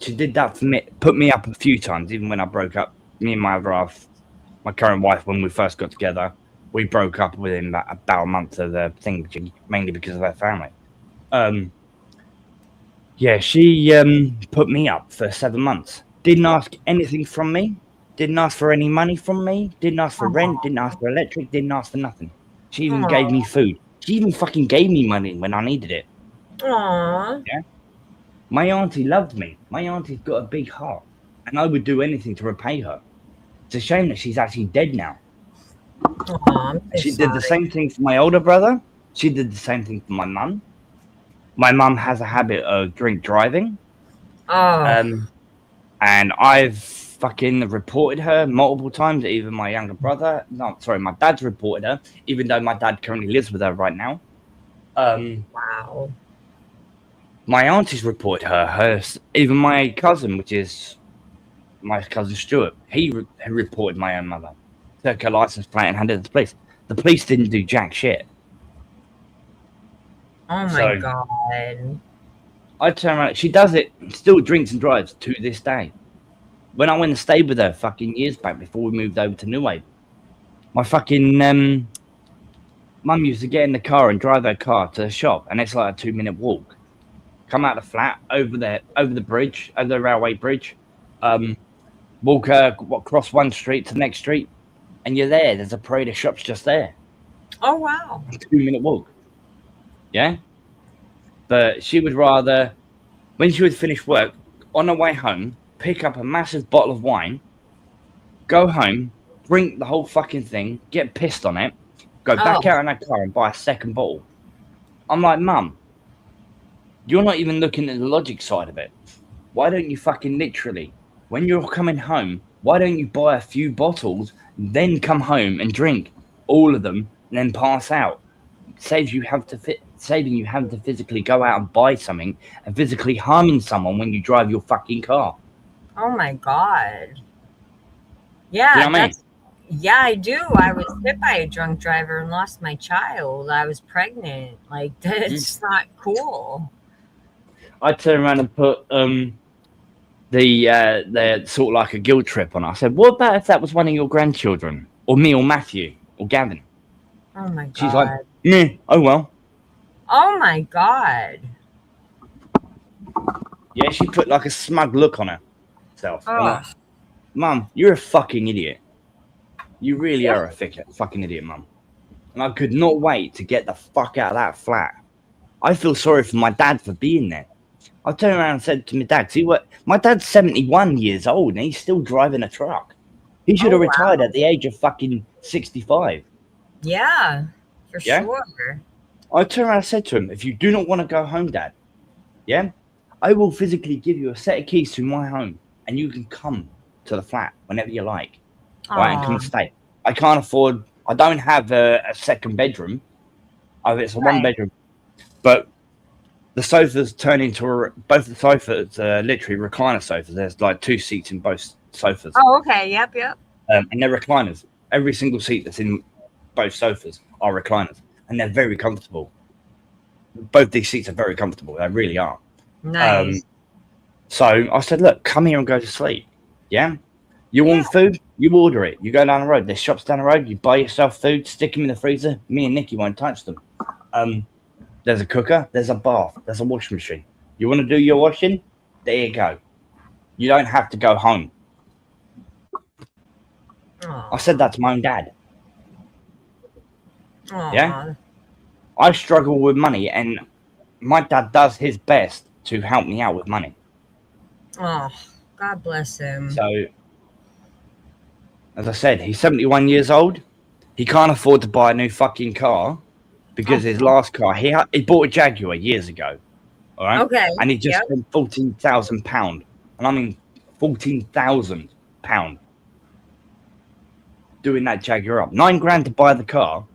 She did that for me, put me up a few times, even when I broke up. Me and my other half, my current wife, when we first got together, we broke up within about a month of the thing, mainly because of her family. Yeah, she put me up for 7 months. Didn't ask anything from me. Didn't ask for any money from me. Didn't ask for rent. Didn't ask for electric. Didn't ask for nothing. She even gave me food. She even fucking gave me money when I needed it. Aww. Yeah. My auntie loved me. My auntie's got a big heart. And I would do anything to repay her. It's a shame that she's actually dead now. She did the same thing for my older brother. She did the same thing for my mum. My mum has a habit of drink driving. And I've fucking reported her multiple times. Even my younger brother. No, sorry, my dad's reported her. Even though my dad currently lives with her right now. Wow. My auntie's reported her. Even my cousin, which is my cousin Stuart, he reported my own mother. Took her license plate and handed it to the police. The police didn't do jack shit. Oh my God. I turn around. She does it. Still drinks and drives to this day. When I went and stayed with her fucking years back before we moved over to New Wave, my fucking mum used to get in the car and drive her car to the shop, and it's like a 2-minute walk. Come out of the flat over the bridge, over the railway bridge. Walk across one street to the next street, and you're there. There's a parade of shops just there. Oh wow. A 2-minute walk. Yeah? But she would rather, when she would finish work, on her way home, pick up a massive bottle of wine, go home, drink the whole fucking thing, get pissed on it, go back out in her car and buy a second bottle. I'm like, Mum, you're not even looking at the logic side of it. Why don't you fucking literally, when you're coming home, why don't you buy a few bottles, then come home and drink all of them, and then pass out? Saving you have to physically go out and buy something and physically harming someone when you drive your fucking car. Oh my God. Yeah, Do you know what I mean? Yeah, I do. I was hit by a drunk driver and lost my child. I was pregnant. Like, that's not cool. I turned around and put the sort of like a guilt trip on. I said, what about if that was one of your grandchildren? Or me or Matthew or Gavin? Oh my God. She's like, yeah, oh well. Oh my God. Yeah, she put like a smug look on herself. Oh. Like, Mum, you're a fucking idiot. You really are a fucking idiot, Mum. And I could not wait to get the fuck out of that flat. I feel sorry for my dad for being there. I turned around and said to my dad, see what? My dad's 71 years old and he's still driving a truck. He should have Oh, retired wow. at the age of fucking 65. Yeah, for Yeah? sure. I turned around and said to him, if you do not want to go home, Dad, yeah, I will physically give you a set of keys to my home and you can come to the flat whenever you like. Right, and come and stay. I can't afford, I don't have a second bedroom. It's a one bedroom. But the sofas turn into, both the sofas are literally recliner sofas. There's like 2 seats in both sofas. Oh, okay. Yep. And they're recliners. Every single seat that's in both sofas are recliners. And they're very comfortable. Both these seats are very comfortable. They really are. Nice. So I said, look, come here and go to sleep. Yeah? You want food? You order it. You go down the road. There's shops down the road. You buy yourself food, stick them in the freezer. Me and Nikki won't touch them. There's a cooker. There's a bath. There's a washing machine. You want to do your washing? There you go. You don't have to go home. I said that to my own dad. Yeah? I struggle with money, and my dad does his best to help me out with money. Oh, God bless him. So, as I said, he's 71 years old. He can't afford to buy a new fucking car because his last car, he bought a Jaguar years ago. All right? Okay. And he just spent £14,000. And I mean £14,000 doing that Jaguar up. £9,000 to buy the car,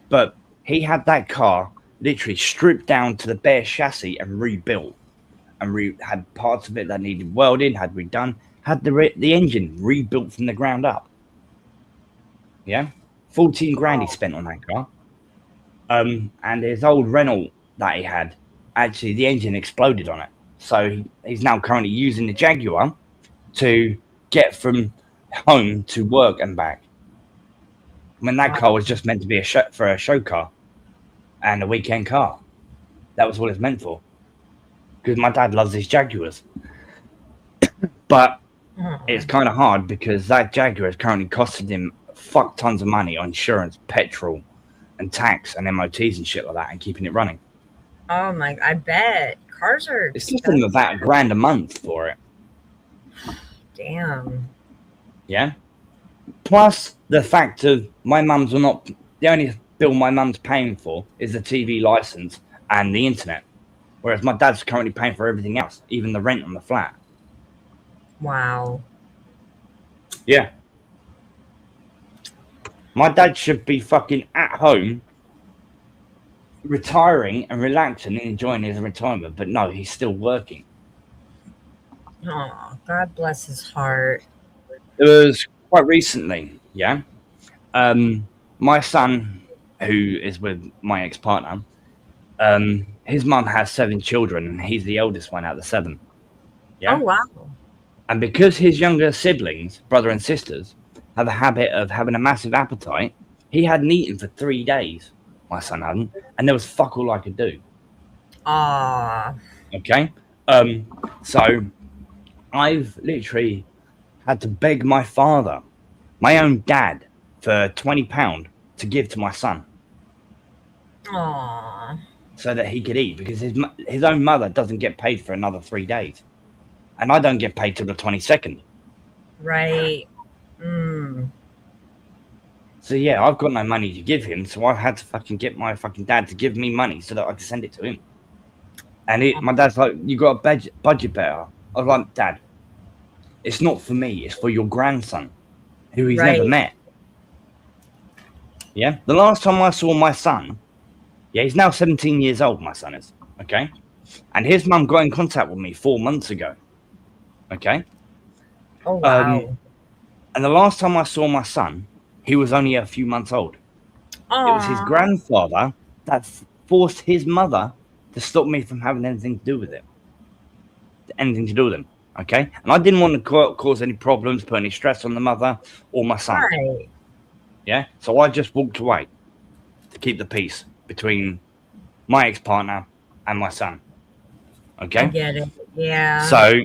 but he had that car literally stripped down to the bare chassis and rebuilt. And had parts of it that needed welding, had redone, had the engine rebuilt from the ground up. Yeah, £14,000 he spent on that car. And his old Renault that he had, actually the engine exploded on it. So he's now currently using the Jaguar to get from home to work and back. When that car was just meant to be a show car and a weekend car. That was what it's meant for. Because my dad loves his Jaguars. But it's kind of hard because that Jaguar is currently costing him fuck tons of money on insurance, petrol, and tax and MOTs and shit like that, and keeping it running. Oh my! I bet cars are. It's costing him about £1,000 a month for it. Damn. Yeah. Plus the fact of my mum's are not the only bill my mum's paying for is the TV license and the internet. Whereas my dad's currently paying for everything else, even the rent on the flat. Wow. Yeah. My dad should be fucking at home, retiring and relaxing and enjoying his retirement. But no, he's still working. Oh, God bless his heart. It was quite recently, yeah. My son, who is with my ex-partner, his mum has 7 children and he's the eldest one out of the 7. Yeah. Oh, wow. And because his younger siblings, brother and sisters, have a habit of having a massive appetite, he hadn't eaten for 3 days. My son hadn't, and there was fuck all I could do. Okay. So I've literally had to beg my father, my own dad, for £20 to give to my son. Aww. So that he could eat, because his own mother doesn't get paid for another 3 days. And I don't get paid till the 22nd. Right. So yeah, I've got no money to give him, so I've had to fucking get my fucking dad to give me money so that I can send it to him. And my dad's like, you got a budget better. I was like, Dad, it's not for me, it's for your grandson, who he's never met. Yeah? The last time I saw my son, yeah, he's now 17 years old, my son is, okay? And his mum got in contact with me 4 months ago, okay? Oh, wow. And the last time I saw my son, he was only a few months old. It was his grandfather that forced his mother to stop me from having anything to do with him. Anything to do with him, okay? And I didn't want to cause any problems, put any stress on the mother or my son. Right. Yeah? So I just walked away to keep the peace between my ex-partner and my son. Okay? I get it. Yeah. So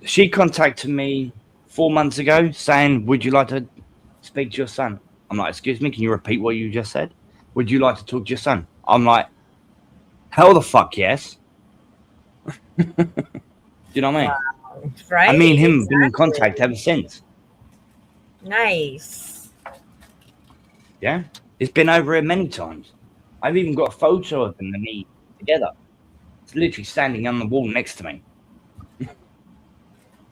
she contacted me 4 months ago saying, would you like to speak to your son? I'm like, excuse me, can you repeat what you just said? Would you like to talk to your son? I'm like, hell the fuck yes. Do you know what I mean? Wow. Right. I mean, him been in contact ever since. Nice. Yeah, it's been over here many times. I've even got a photo of them and me together. It's literally standing on the wall next to me.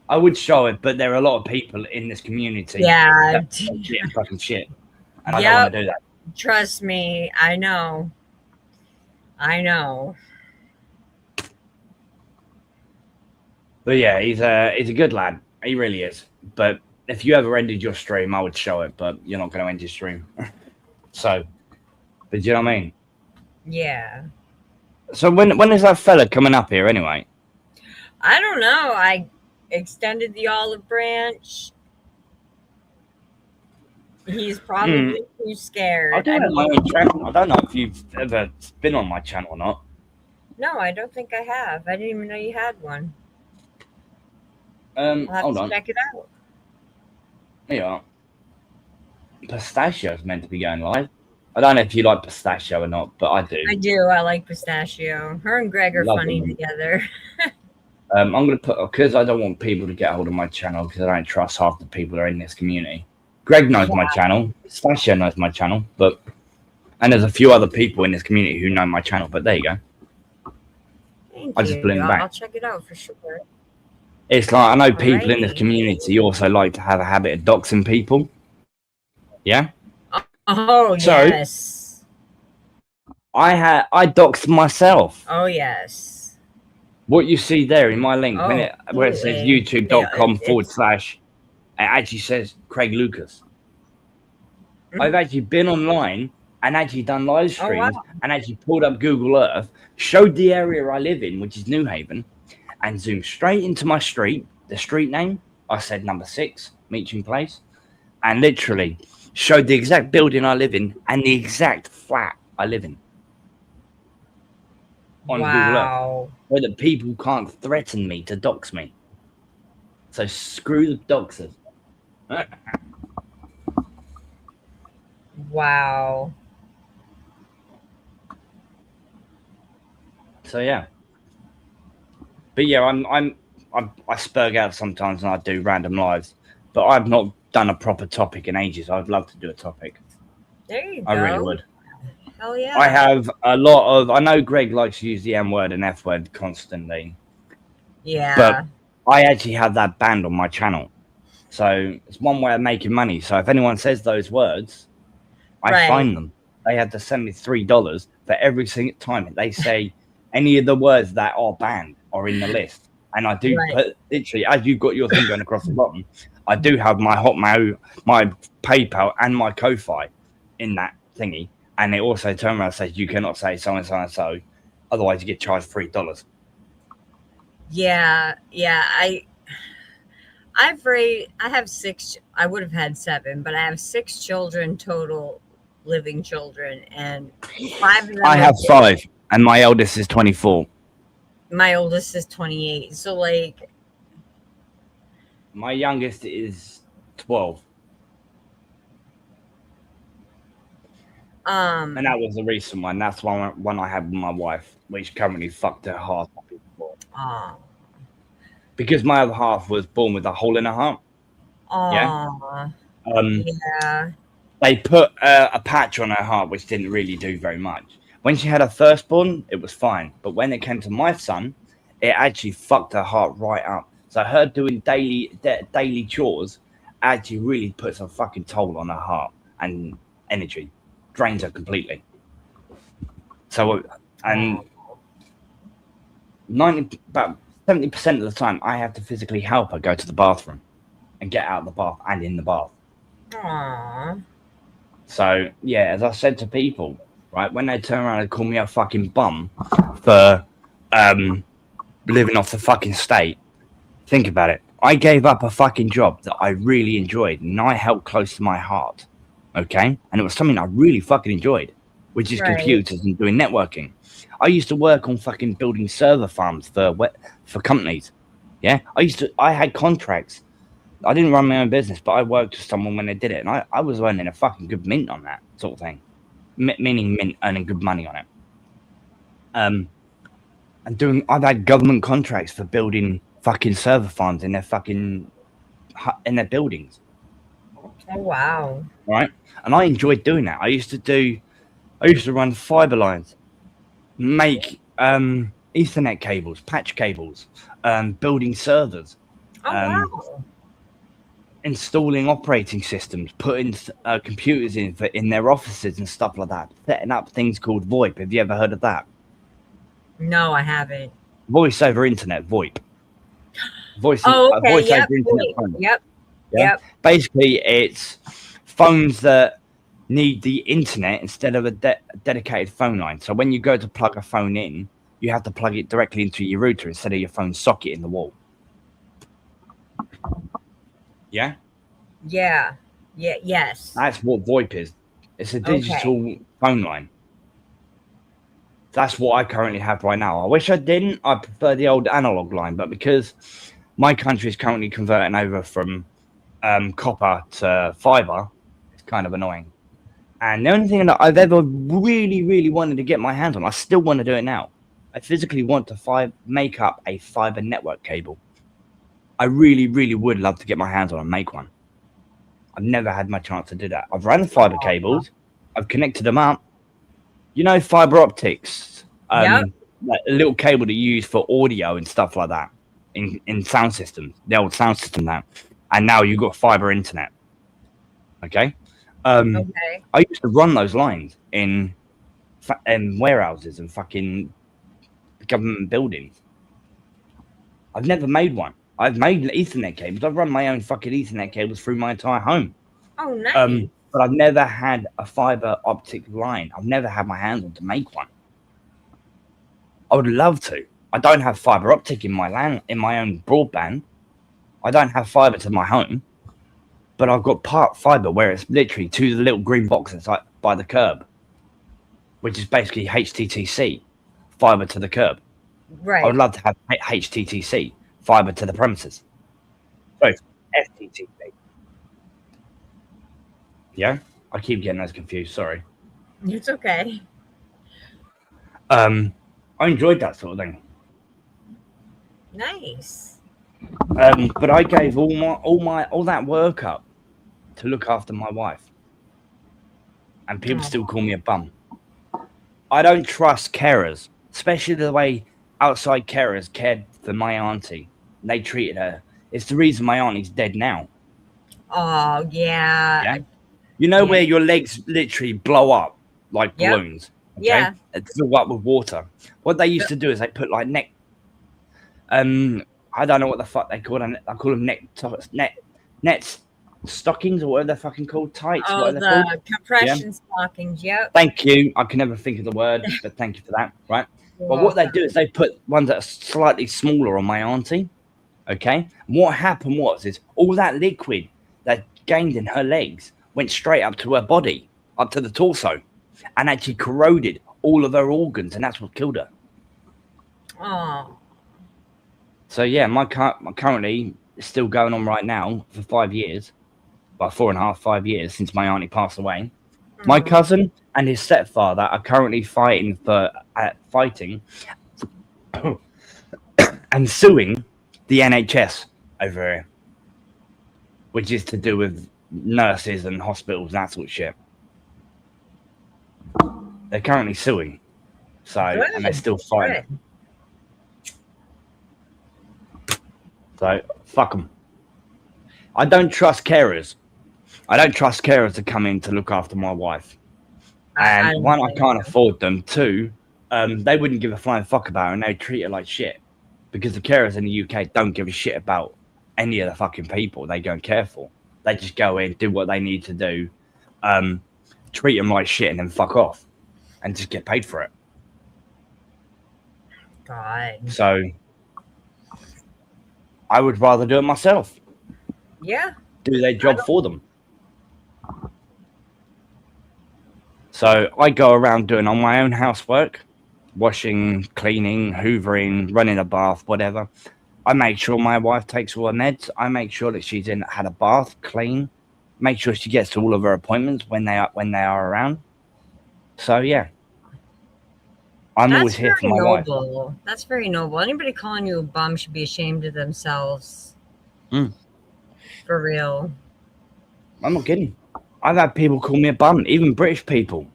I would show it, but there are a lot of people in this community Yeah. that get fucking shit, and I don't Yep. want to do that. Trust me, I know. I know. But yeah, he's a good lad. He really is. But if you ever ended your stream, I would show it. But you're not going to end your stream. So, but you know what I mean? Yeah. So when is that fella coming up here anyway? I don't know. I extended the olive branch. He's probably too scared. I don't know. I don't know if you've ever been on my channel or not. No, I don't think I have. I didn't even know you had one. Hold I'll have to on. check it out. Yeah. Pistachio's meant to be going live. I don't know if you like pistachio or not, but I do. I do. I like pistachio. Her and Greg are Love funny them. together. I'm going to put, because I don't want people to get hold of my channel because I don't trust half the people that are in this community. Greg knows my channel. Pistachio knows my channel. And there's a few other people in this community who know my channel, but there you go. Thank I just you. put it back. I'll check it out for sure. It's like, I know people in this Alrighty. community also like to have a habit of doxing people. Yeah? Oh, So- yes. I doxed myself. Oh, yes. What you see there in my link, where it says absolutely. youtube.com Yeah, / it actually says Craig Lucas. Mhm. I've actually been online and actually done live Oh, streams wow. and actually pulled up Google Earth, showed the area I live in, which is New Haven, and zoomed straight into my street, the street name. I said number 6, Meacham Place, and literally showed the exact building I live in and the exact flat I live in on Google Earth, Wow. where the people can't threaten me to dox me. So screw the doxers. Wow. So yeah, but yeah, I spurg out sometimes and I do random lives, but I've not done a proper topic in ages. I'd love to do a topic. There you go. I really would. Hell yeah. I have a lot of. I know Greg likes to use the M word and F word constantly. Yeah. But I actually have that banned on my channel, so it's one way of making money. So if anyone says those words, I fine them. They have to send me $3 for every single time they say any of the words that are banned are in the list. And I do put, literally, as you've got your thing going across the bottom, I do have my Hotmail, my PayPal, and my Ko-Fi in that thingy. And it also turns around and says you cannot say so and so and so, otherwise you get charged $3. Yeah. I have 6. I would have had 7, but I have 6 children total, living children, and 5 of them. I have 5, and my eldest is 24. My oldest is 28. So like, My youngest is 12. And that was the recent one. That's one I had with my wife, which currently fucked her heart up before. Because my other half was born with a hole in her heart. Yeah. Yeah. They put a patch on her heart, which didn't really do very much. When she had her firstborn, it was fine. But when it came to my son, it actually fucked her heart right up. So her doing daily chores actually really puts a fucking toll on her heart and energy. Drains her completely. So, and about 70% of the time, I have to physically help her go to the bathroom and get out of the bath and in the bath. Aww. So, yeah, as I said to people, right, when they turn around and call me a fucking bum for living off the fucking state, think about it. I gave up a fucking job that I really enjoyed and I held close to my heart, okay? And it was something I really fucking enjoyed, which is computers and doing networking. I used to work on fucking building server farms for companies, yeah? I had contracts. I didn't run my own business, but I worked with someone when they did it, and I was earning a fucking good mint on that sort of thing. Meaning mint, earning good money on it. And I've had government contracts for building fucking server farms in their fucking in their buildings. Oh wow. right? And I enjoyed doing that. I used to run fiber lines, make Ethernet cables, patch cables, building servers, Oh wow. installing operating systems, putting computers in their offices and stuff like that, setting up things called VoIP. Have you ever heard of that? No, I haven't. Voice over internet, VoIP. Voice Okay. voice Yep. over internet phone. Yep. Yeah? Yep. Basically, it's phones that need the internet instead of a dedicated phone line. So when you go to plug a phone in, you have to plug it directly into your router instead of your phone socket in the wall. Yeah? Yeah. Yeah. Yes. That's what VoIP is. It's a digital phone line. That's what I currently have right now. I wish I didn't. I prefer the old analog line, but because my country is currently converting over from copper to fiber, it's kind of annoying. And the only thing that I've ever really, really wanted to get my hands on, I still want to do it now. I physically want to make up a fiber network cable. I really, really would love to get my hands on and make one. I've never had my chance to do that. I've run fiber cables. I've connected them up. You know, fiber optics. Yep. Like a little cable to use for audio and stuff like that in sound systems, the old sound system now. And now you've got fiber internet. Okay. Okay. I used to run those lines in warehouses and fucking government buildings. I've never made one. I've made Ethernet cables. I've run my own fucking Ethernet cables through my entire home. Oh, nice. But I've never had a fiber optic line. I've never had my hands on to make one. I would love to. I don't have fiber optic in my own broadband. I don't have fiber to my home. But I've got part fiber where it's literally to the little green box that's like by the curb, which is basically HTTC, fiber to the curb. Right. I would love to have HTTC, fiber to the premises. Sorry, FTTC. Yeah, I keep getting those confused. Sorry. It's okay. I enjoyed that sort of thing. Nice. But I gave all that work up to look after my wife, and people still call me a bum. I don't trust carers, especially the way outside carers cared for my auntie. They treated her. It's the reason my auntie's dead now. Oh yeah. Yeah. You know where your legs literally blow up like balloons. Okay? Yeah. It's filled up with water. What they used to do is they put like neck. I don't know what the fuck they call them. I call them nets stockings or whatever they're fucking called. Tights. Oh, the compression stockings. Yep. Thank you. I can never think of the word, but thank you for that. Right. But what they do is they put ones that are slightly smaller on my auntie. Okay. And what happened is all that liquid that gained in her legs went straight up to her body, up to the torso, and actually corroded all of her organs, and that's what killed her. Oh. So yeah, my currently is still going on right now for 5 years, about 4.5, 5 years since my auntie passed away. My cousin and his stepfather are currently fighting and suing the NHS over here, which is to do with nurses and hospitals and that sort of shit. They're currently suing, and they're still fighting. So fuck them. I don't trust carers. I don't trust carers to come in to look after my wife. And one, I can't afford them. Two, they wouldn't give a flying fuck about her and they'd treat her like shit. Because the carers in the UK don't give a shit about any of the fucking people they go and care for. They just go in, do what they need to do, treat them like shit and then fuck off. And just get paid for it. God. So I would rather do it myself. Yeah. Do their job for them. So I go around doing all my own housework, washing, cleaning, hoovering, running a bath, whatever. I make sure my wife takes all her meds. I make sure that she's had a bath, clean. Make sure she gets to all of her appointments when they are around. So yeah, I'm always here for my wife. That's very noble. Anybody calling you a bum should be ashamed of themselves. For real. I'm not kidding. I've had people call me a bum, even British people.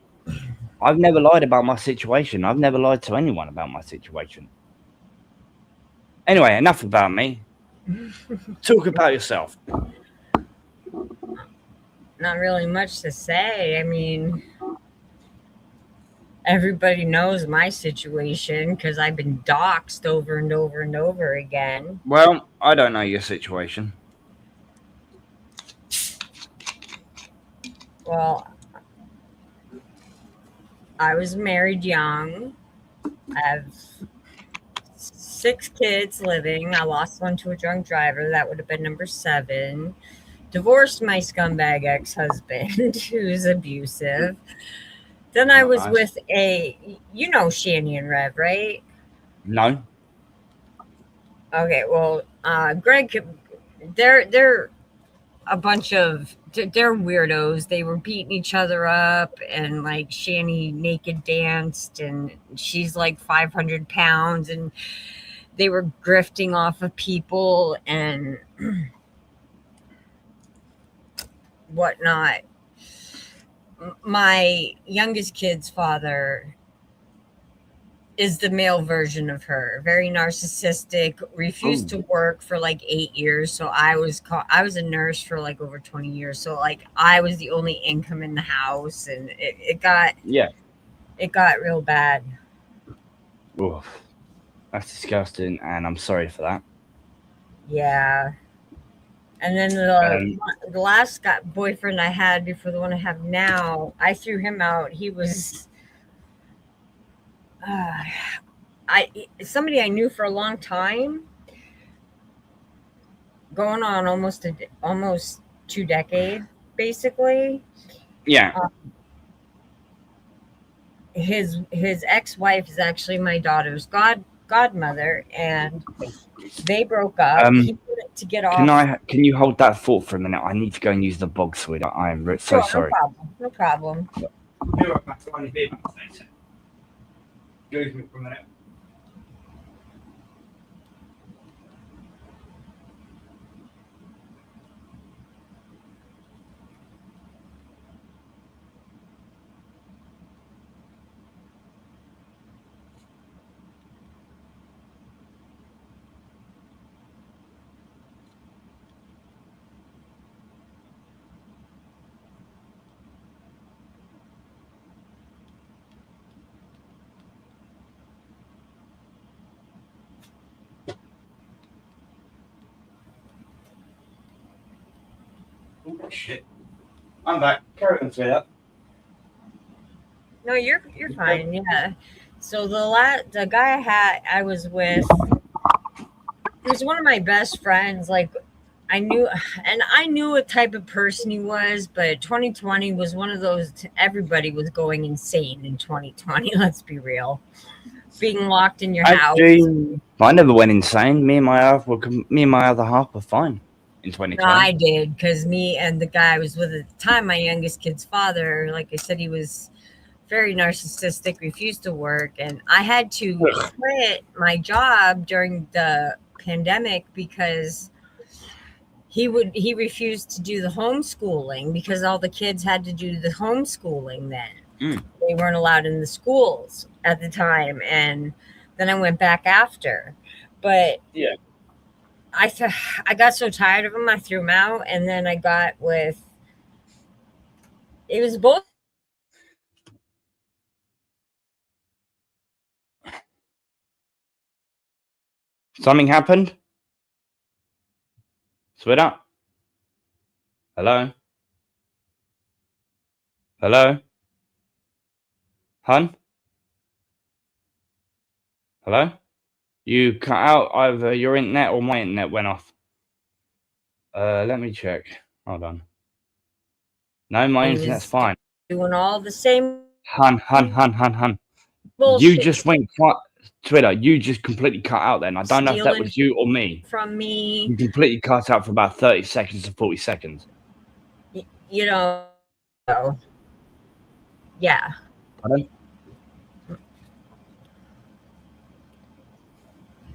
I've never lied about my situation. I've never lied to anyone about my situation. Anyway, enough about me. Talk about yourself. Not really much to say. I mean, everybody knows my situation because I've been doxxed over and over and over again. Well, I don't know your situation. Well, I was married young. I have 6 kids living. I lost one to a drunk driver. That would have been number 7. Divorced my scumbag ex-husband who's abusive. Then I was with you know Shani and Rev, right? No. Okay, well, Greg, they're a bunch of, they're weirdos. They were beating each other up, and like Shani naked danced, and she's like 500 pounds, and they were grifting off of people and whatnot. My youngest kid's father is the male version of her, very narcissistic, refused to work for like 8 years. So I was a nurse for like over 20 years. So like I was the only income in the house, and it got real bad. Oof. That's disgusting, and I'm sorry for that. Yeah. And then the last boyfriend I had before the one I have now, I threw him out. He was somebody I knew for a long time, going on almost 2 decades, basically. Yeah. His ex-wife is actually my daughter's godmother, and they broke up. He wanted to get off. Can you hold that thought for a minute? I need to go and use the bog, sweetheart. I am so sorry. No problem. Excuse me for a minute. Oh, shit. I'm back. Carry on, sweetheart. No, you're fine. Yeah. So the guy I was with, he was one of my best friends. Like I knew what type of person he was, but 2020 was one of those. Everybody was going insane in 2020. Let's be real. Being locked in your house. I never went insane. Me and my other half were fine in 2020. No, I did, because me and the guy I was with at the time, my youngest kid's father, like I said, he was very narcissistic, refused to work, and I had to quit my job during the pandemic because he refused to do the homeschooling, because all the kids had to do the homeschooling then. They weren't allowed in the schools at the time, and then I went back after. But yeah, I got so tired of him, I threw him out, and then I got with, it was both. Something happened? Sweetheart? Hello? Hello? Hun? Hello? You cut out. Either your internet or my internet went off. Let me check. Hold on. No, my internet's fine. Doing all the same. Hun. Bullshit. You just went quiet. Twitter, you just completely cut out then. I don't know if that was you or me. From me. You completely cut out for about 30 seconds to 40 seconds. You know. Yeah. Pardon?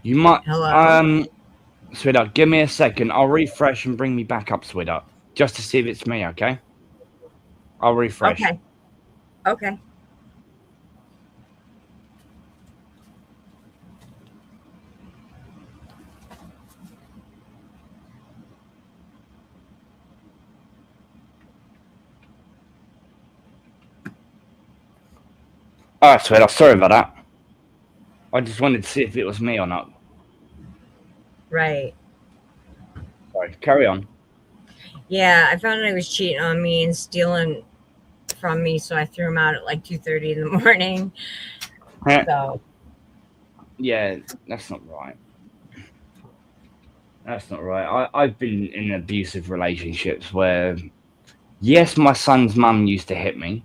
You might. Hello. Sweetheart, give me a second. I'll refresh and bring me back up, sweetheart. just to see if it's me, okay? I'll refresh. Okay. Okay. Oh, sweetheart, sorry about that. I just wanted to see if it was me or not. Right. Sorry, carry on. Yeah, I found out he was cheating on me and stealing from me, so I threw him out at like 2:30 in the morning. So Yeah, that's not right. That's not right. I've been in abusive relationships where, yes, my son's mum used to hit me.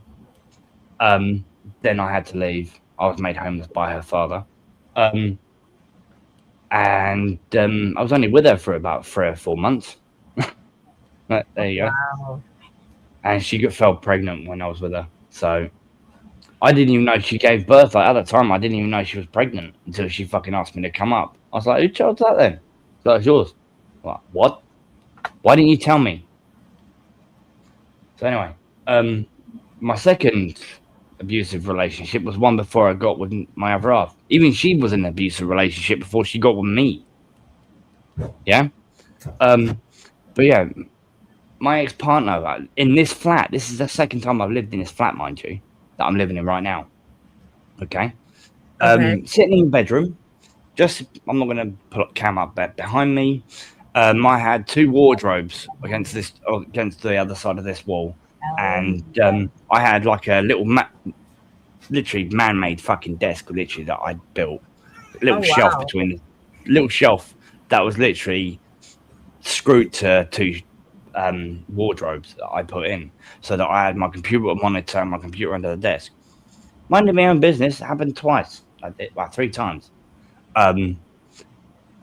Then I had to leave. I was made homeless by her father. And I was only with her for about 3 or 4 months. But there you go. wow. And she fell pregnant when I was with her. So I didn't even know she gave birth. Like, at the time, I didn't even know she was pregnant until she fucking asked me to come up. I was like, whose child's that then? So it's yours. Like, what? Why didn't you tell me? So anyway, my second abusive relationship was one before I got with my other half. Even she was in an abusive relationship before she got with me. Yeah? But yeah, my ex-partner in this flat, this is the second time I've lived in this flat, mind you, that I'm living in right now. Okay? Sitting in the bedroom, I'm not going to put a cam up behind me. I had 2 wardrobes against the other side of this wall. And I had like a little literally man-made fucking desk literally that I'd built. A little shelf little shelf that was literally screwed to 2 wardrobes that I put in, so that I had my computer monitor and my computer under the desk. Minding my own business. It happened twice. I did 3 times. And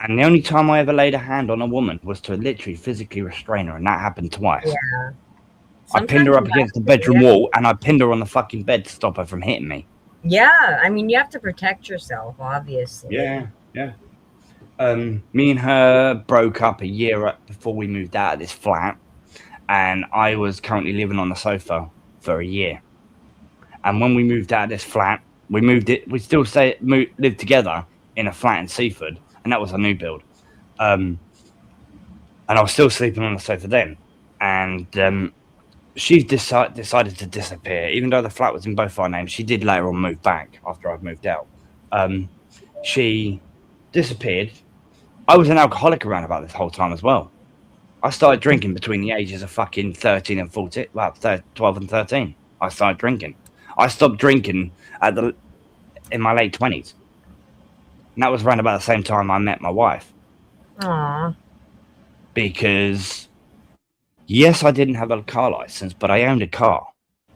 the only time I ever laid a hand on a woman was to literally physically restrain her, and that happened twice. Yeah. I pinned her up against the bedroom wall, and I pinned her on the fucking bed to stop her from hitting me. Yeah, I mean, you have to protect yourself, obviously. Yeah. Me and her broke up a year before we moved out of this flat, and I was currently living on the sofa for a year. And when we moved out of this flat, we still lived together in a flat in Seaford, and that was a new build. And I was still sleeping on the sofa then. And she decided to disappear. Even though the flat was in both our names, she did later on move back after I'd moved out. She disappeared. I was an alcoholic around about this whole time as well. I started drinking between the ages of fucking 13 and 14, 12 and 13. I started drinking. I stopped drinking in my late 20s. And that was around about the same time I met my wife. Aww. Because, yes, I didn't have a car license, but I owned a car.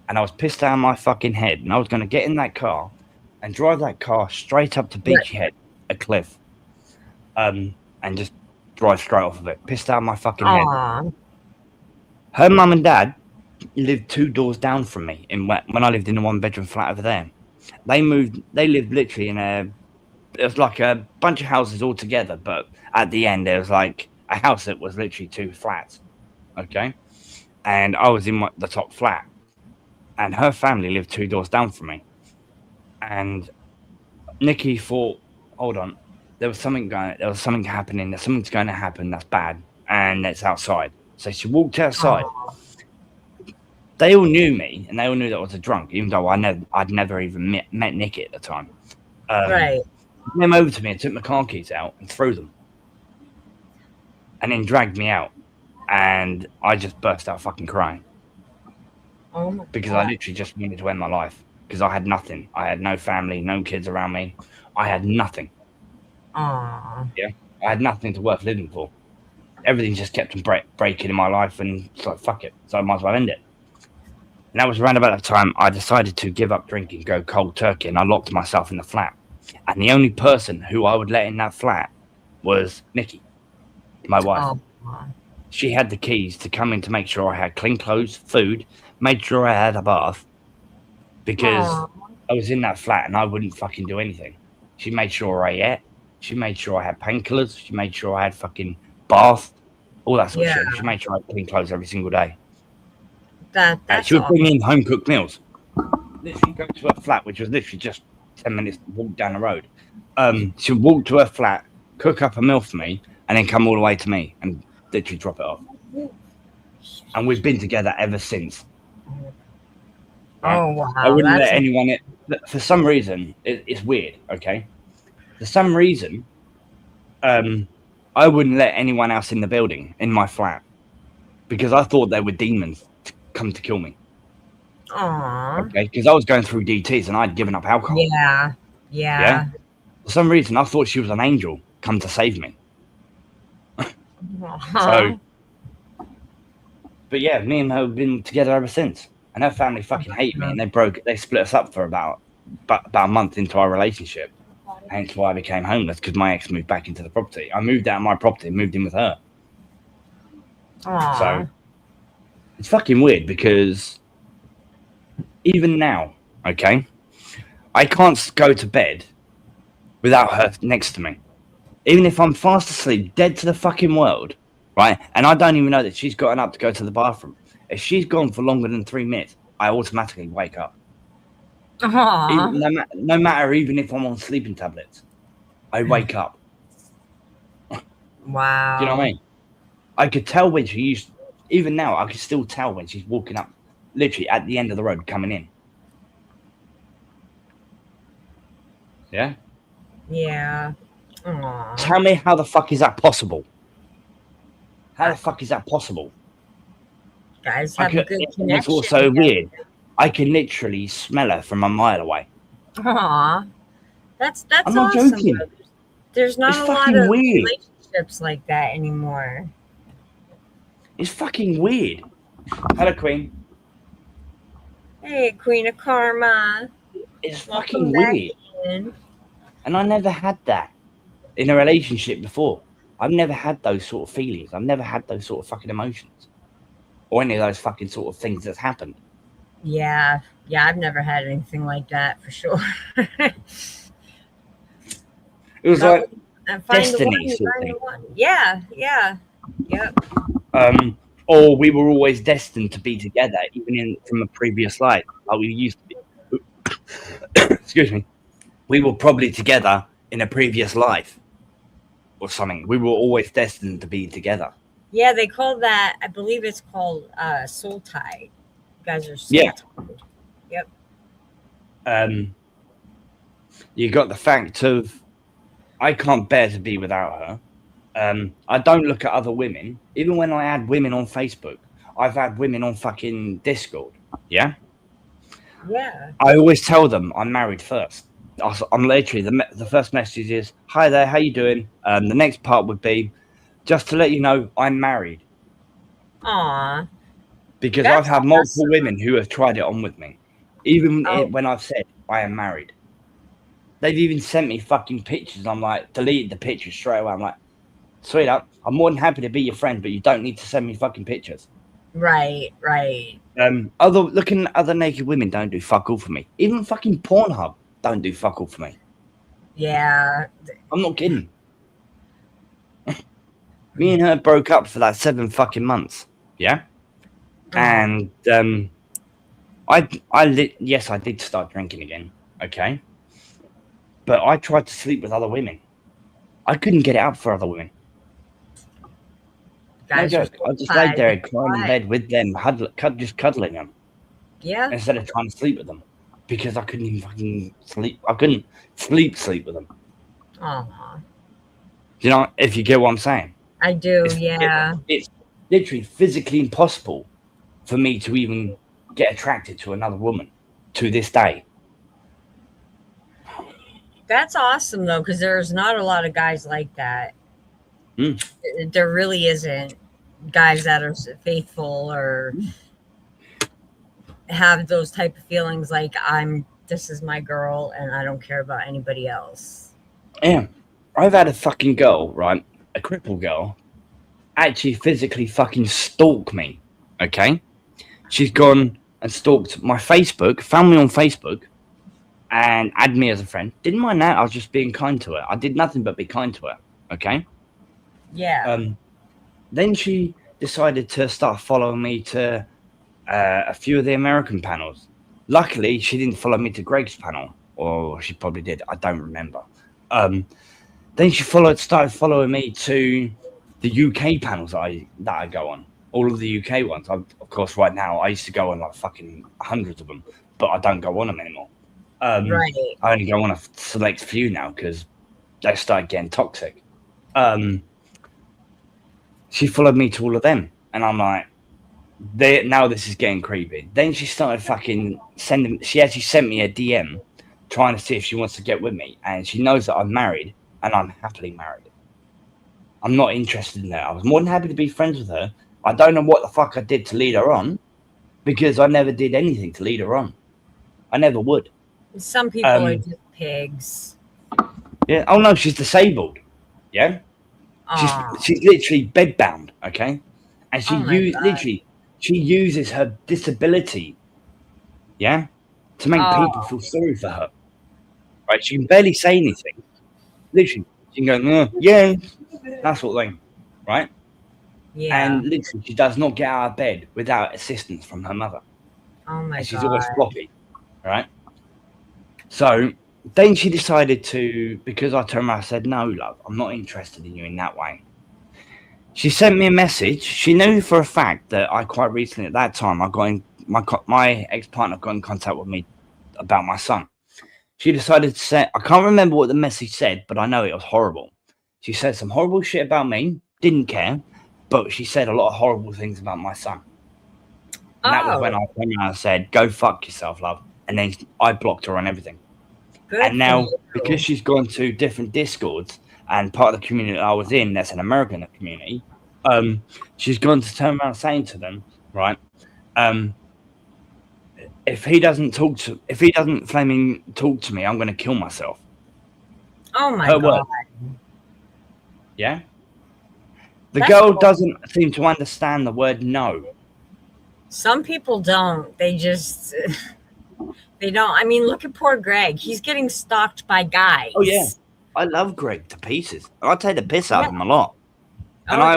And I was pissed out of my fucking head. And I was going to get in that car and drive that car straight up to Beachhead, a cliff. And just drive straight off of it. Pissed out of my fucking head. Her mum and dad lived 2 doors down from me when I lived in a 1-bedroom flat over there. They lived literally it was like a bunch of houses all together, but at the end there was like a house that was literally 2 flats. Okay? And I was in the top flat. And her family lived 2 doors down from me. And Nikki thought, hold on, there was something happening. There's something's going to happen that's bad, and it's outside. So she walked outside. They all knew me, and they all knew that I was a drunk, even though I'd never even met Nikki at the time. Right. They came over to me and took my car keys out and threw them, and then dragged me out, and I just burst out fucking crying. Oh my because God. I literally just wanted to end my life because I had nothing. I had no family, no kids around me. I had nothing. Aww. Yeah, I had nothing to worth living for. Everything just kept on breaking in my life, and it's like, fuck it. So I might as well end it. And that was around about the time I decided to give up drinking, go cold turkey, and I locked myself in the flat. And the only person who I would let in that flat was Nikki, my wife. Aww. She had the keys to come in to make sure I had clean clothes, food, made sure I had a bath, because I was in that flat and I wouldn't fucking do anything. She made sure I ate. She made sure I had painkillers. She made sure I had fucking bath. all that sort of Yeah. shit. She made sure I had clean clothes every single day. That's She would all. bring in home cooked meals. Literally go to her flat, which was literally just 10 minutes walk down the road. She would walk to her flat, cook up a meal for me, and then come all the way to me and literally drop it off. And we've been together ever since. Oh wow. I wouldn't That's let anyone in. For some reason, it's weird, okay? For some reason, I wouldn't let anyone else in the building, in my flat, because I thought they were demons to come to kill me. Aww. Okay, because I was going through DTs and I'd given up alcohol. Yeah. For some reason, I thought she was an angel come to save me. So, but yeah, me and her have been together ever since, and her family fucking hate me, and they split us up for about a month into our relationship. Hence why I became homeless, because my ex moved back into the property. I moved out of my property and moved in with her. Aww. So it's fucking weird because even now, okay, I can't go to bed without her next to me. Even if I'm fast asleep, dead to the fucking world, right? And I don't even know that she's gotten up to go to the bathroom. If she's gone for longer than 3 minutes, I automatically wake up. Aww. No matter even if I'm on sleeping tablets, I wake up. Wow. Do you know what I mean? I could tell when she used, even now, I can still tell when she's walking up, literally at the end of the road coming in. Yeah? Yeah. Aww. Tell me how the fuck is that possible? How the fuck is that possible? Guys have a good connection. It's also weird. I can literally smell her from a mile away. Aww. That's I'm not awesome. joking. There's not It's a lot fucking of weird. relationships like that anymore. It's fucking weird. Hello, Queen. Hey, Queen of Karma. It's Welcome fucking back weird. in. And I never had that in a relationship before. I've never had those sort of feelings. I've never had those sort of fucking emotions. Or any of those fucking sort of things that's happened. Yeah, I've never had anything like that for sure. It was like destiny sort of thing. Yeah. Yep. Or we were always destined to be together, even from a previous life, like we used to be. Excuse me. We were probably together in a previous life or something. We were always destined to be together. Yeah, they call that, I believe it's called soul tie. You guys are soul tied. Yep. You got the fact of I can't bear to be without her. I don't look at other women. Even when I add women on Facebook, I've had women on fucking Discord. Yeah? Yeah. I always tell them I'm married first. I'm literally, the first message is, hi there, how you doing? The next part would be, just to let you know, I'm married. Aw. Because That's I've had multiple women who have tried it on with me. Even when I've said I am married. They've even sent me fucking pictures. I'm like, deleted the pictures straight away. I'm like, sweetheart, I'm more than happy to be your friend, but you don't need to send me fucking pictures. Right. Looking at other naked women don't do fuck all for me. Even fucking Pornhub don't do fuck all for me. Yeah. I'm not kidding. Me and her broke up for like 7 fucking months. Yeah? And yes, I did start drinking again. Okay? But I tried to sleep with other women. I couldn't get it up for other women. Guys, no joke. I just laid there crying in bed with them, just cuddling them. Yeah. Instead of trying to sleep with them. Because I couldn't even fucking sleep. I couldn't sleep with them. Aw. You know, if you get what I'm saying. I do, yeah. It's literally physically impossible for me to even get attracted to another woman to this day. That's awesome, though, because there's not a lot of guys like that. There really isn't guys that are faithful or have those type of feelings like this is my girl and I don't care about anybody else. Yeah. I've had a fucking girl, right? A crippled girl actually physically fucking stalk me. Okay? She's gone and stalked my Facebook, found me on Facebook, and add me as a friend. Didn't mind that. I was just being kind to her. I did nothing but be kind to her. Okay? Yeah. Then she decided to start following me to a few of the American panels. Luckily, she didn't follow me to Greg's panel, or she probably did. I don't remember. Then she started following me to the UK panels that I go on. All of the UK ones. Of course, right now, I used to go on like fucking hundreds of them, but I don't go on them anymore. Right. I only go on a select few now because they started getting toxic. She followed me to all of them, and I'm like, now this is getting creepy. Then she started fucking sending. She actually sent me a DM trying to see if she wants to get with me, and she knows that I'm married and I'm happily married. I'm not interested in that. I was more than happy to be friends with her. I don't know what the fuck I did to lead her on, because I never did anything to lead her on. I never would. Some people are just pigs. Yeah. Oh no, she's disabled. Yeah. She's literally bedbound. Okay. And she she uses her disability, yeah, to make people feel sorry for her. Right? She can barely say anything. Literally, she can go, yeah, that sort of thing, right? Yeah. And literally, she does not get out of bed without assistance from her mother. Oh my and she's God. always floppy, right? So then she decided to, because I turned around and said, no, love, I'm not interested in you in that way. She sent me a message. She knew for a fact that I quite recently, at that time, my ex-partner got in contact with me about my son. She decided to say, I can't remember what the message said, but I know it was horrible. She said some horrible shit about me, didn't care, but she said a lot of horrible things about my son. And that was when I turned around and said, go fuck yourself, love. And then I blocked her on everything. Good and now, for you. because she's gone to different Discords, and part of the community I was in, that's an American community, she's gone to turn around saying to them, right, if he doesn't flaming talk to me, I'm going to kill myself. Oh my Her God. word. Yeah? The That's girl cool. doesn't seem to understand the word no. Some people don't. They just, they don't. I mean, look at poor Greg. He's getting stalked by guys. Oh, yeah. I love Greg to pieces. I take the piss out of him a lot. And Oh, I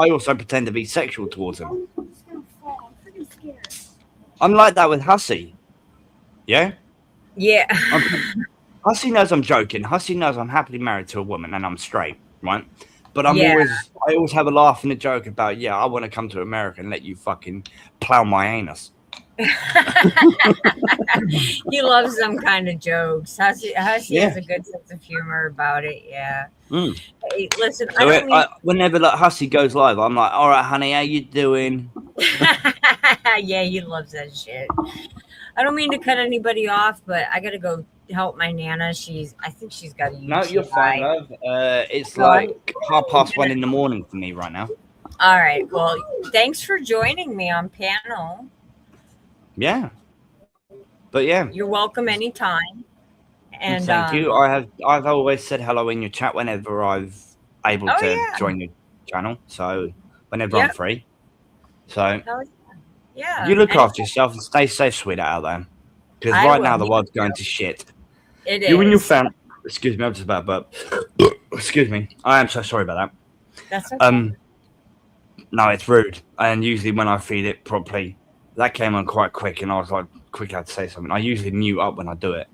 no. also pretend to be sexual towards him. I'm like that with Hussy. Yeah? Yeah. Hussy knows I'm joking. Hussy knows I'm happily married to a woman and I'm straight, right? But I always have a laugh and a joke about, I want to come to America and let you fucking plow my anus. He loves some kind of jokes. Hussy has a good sense of humor about it. Yeah. Mm. Hey, listen, So whenever like Hussy goes live, I'm like, all right, honey, how you doing? Yeah, he loves that shit. I don't mean to cut anybody off, but I gotta go help my Nana. I think she's got a UTI. No, you're fine, love. It's like 1:30 in the morning for me right now. All right. Well, thanks for joining me on panel. Yeah. But yeah. You're welcome anytime. And thank you. I've always said hello in your chat whenever I've able to join your channel. So whenever I'm free. So yeah. You look after yourself and stay safe, sweetheart, out there. Because right now the world's going to shit. It is. You and your family. Excuse me, I'm just about but excuse me. I am so sorry about that. That's okay. No, it's rude. And usually when I feed it properly, that came on quite quick and I was like quick I had to say something. I usually mute up when I do it.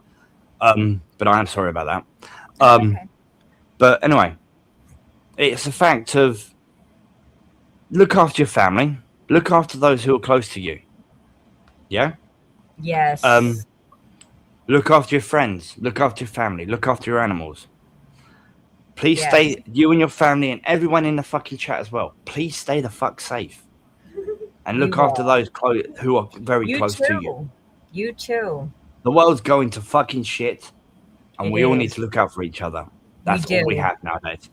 But I am sorry about that. Okay. But anyway, it's a fact of look after your family, look after those who are close to you. Yeah? Yes. Look after your friends, look after your family, look after your animals. Please stay, you and your family and everyone in the fucking chat as well. Please stay the fuck safe. And look after those who are very close to you. You too. The world's going to fucking shit. And we all need to look out for each other. That's all we have nowadays.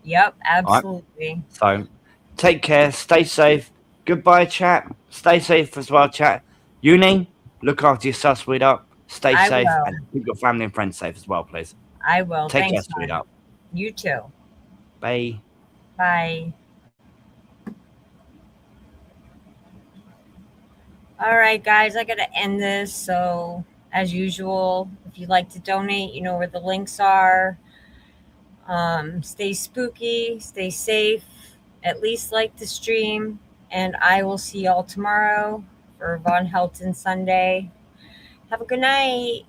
Yep, absolutely. Right? So take care, stay safe. Goodbye, chat. Stay safe as well, chat. Uni, look after yourself, sweetheart. Stay safe and keep your family and friends safe as well, please. I will. Take Thanks, care, sweetheart. You too. Bye. Bye. All right, guys, I got to end this. So, as usual, if you'd like to donate, you know where the links are. Stay spooky, stay safe, at least like the stream, and I will see y'all tomorrow for Von Helton Sunday. Have a good night.